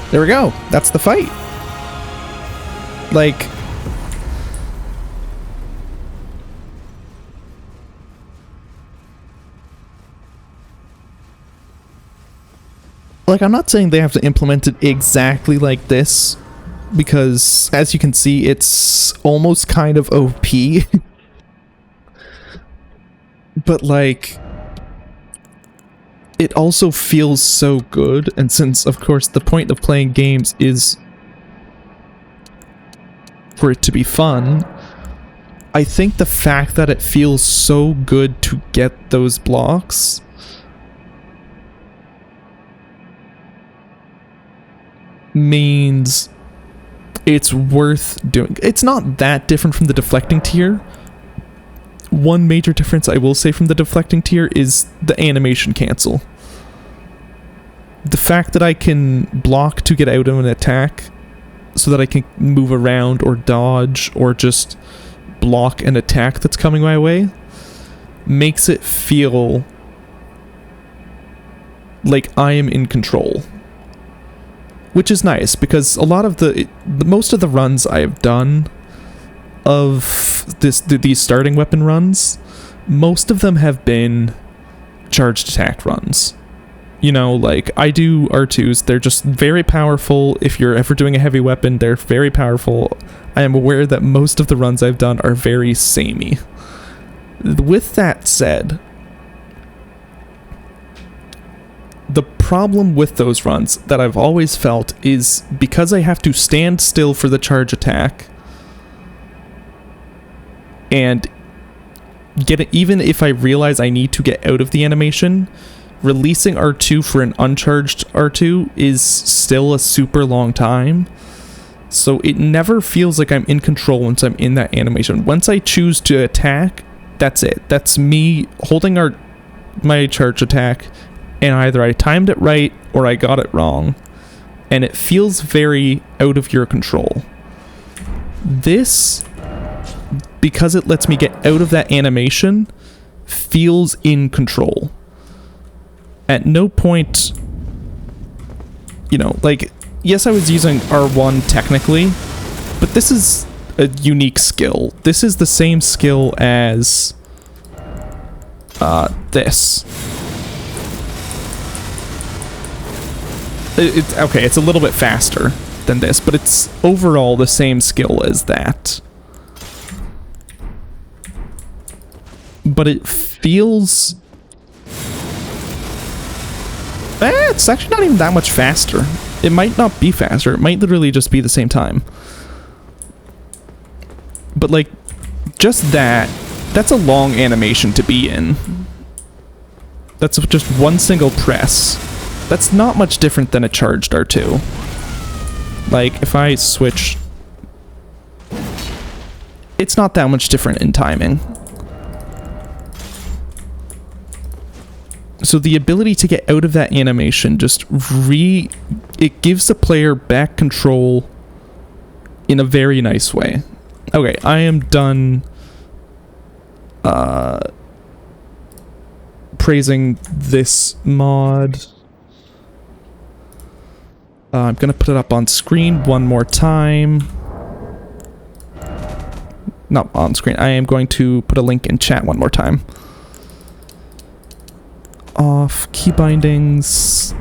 There we go. That's the fight. Like... I'm not saying they have to implement it exactly like this, because, as you can see, it's almost kind of OP. But, like... it also feels so good, and since, of course, the point of playing games is for it to be fun. I think the fact that it feels so good to get those blocks means it's worth doing. It's not that different from the deflecting tier. One major difference I will say from the deflecting tier is the animation cancel. The fact that I can block to get out of an attack so that I can move around or dodge or just block an attack that's coming my way makes it feel like I am in control. Which is nice, because a lot of most of the runs I have done of these starting weapon runs, most of them have been charged attack runs. You know, like, I do R2s, they're just very powerful. If you're ever doing a heavy weapon, they're very powerful. I am aware that most of the runs I've done are very samey. With that said, the problem with those runs that I've always felt is because I have to stand still for the charge attack and get it, even if I realize I need to get out of the animation, releasing R2 for an uncharged R2 is still a super long time. So it never feels like I'm in control once I'm in that animation. Once I choose to attack, that's it. That's me holding my charge attack, and either I timed it right or I got it wrong. And it feels very out of your control. This, because it lets me get out of that animation, feels in control. At no point, you know, like, yes, I was using R1 technically, but this is a unique skill. This is the same skill as this. Okay, it's a little bit faster than this, but it's overall the same skill as that. But it feels... it's actually not even that much faster. It might not be faster. It might literally just be the same time. But, like, just that's a long animation to be in. That's just one single press. That's not much different than a charged R2. Like, if I switch... It's not that much different in timing. So the ability to get out of that animation just it gives the player back control in a very nice way. Okay, I am done praising this mod. I'm gonna put it up on screen one more time. Not on screen. I am going to put a link in chat one more time. Off key bindings.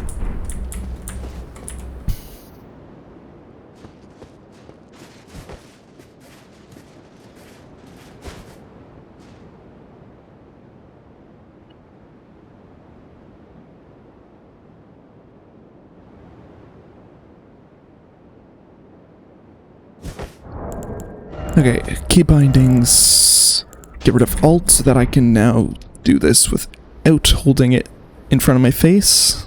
Okay, key bindings. Get rid of alt so that I can now do this without holding it in front of my face.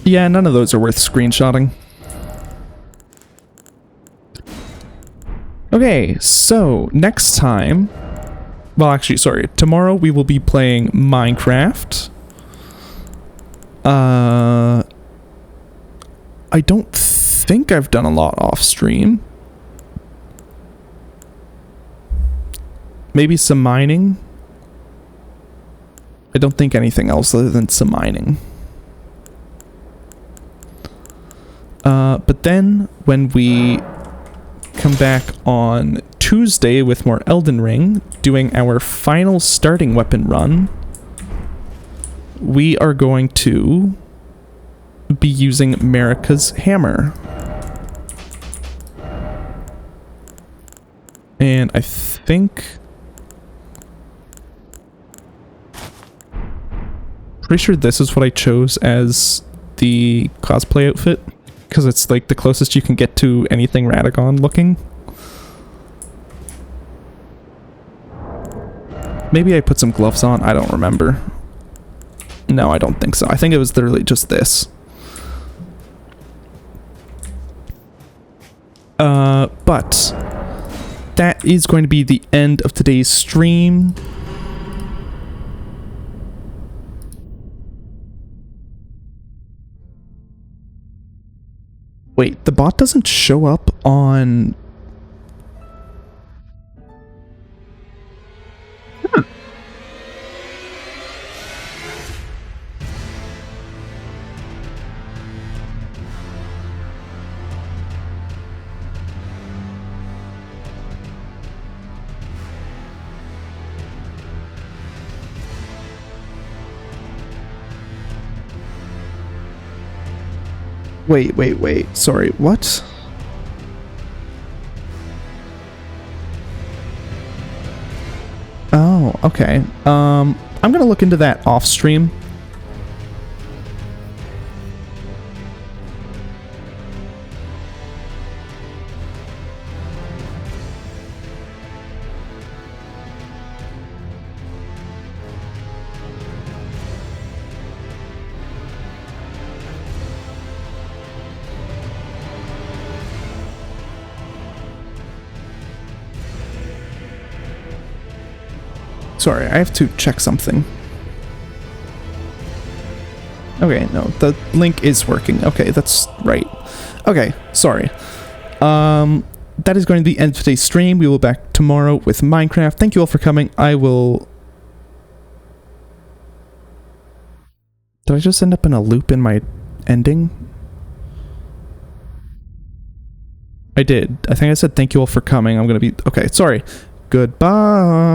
Yeah, none of those are worth screenshotting. Okay, so next time... Well, actually, sorry. Tomorrow we will be playing Minecraft. I don't think I've done a lot off stream. Maybe some mining. I don't think anything else other than some mining. But then when we come back on Tuesday with more Elden Ring, doing our final starting weapon run, we are going to be using Marika's hammer. And I think... Pretty sure this is what I chose as the cosplay outfit. Because it's like the closest you can get to anything Radahn looking. Maybe I put some gloves on, I don't remember. No, I don't think so. I think it was literally just this. But that is going to be the end of today's stream. Wait, the bot doesn't show up on... Wait. Sorry, what? Oh, okay. I'm gonna look into that off stream. Sorry, I have to check something. Okay, no, the link is working. Okay, that's right. Okay, sorry. That is going to be the end of today's stream. We will be back tomorrow with Minecraft. Thank you all for coming. I will... Did I just end up in a loop in my ending? I did. I think I said thank you all for coming. I'm gonna be... Okay, sorry. Goodbye.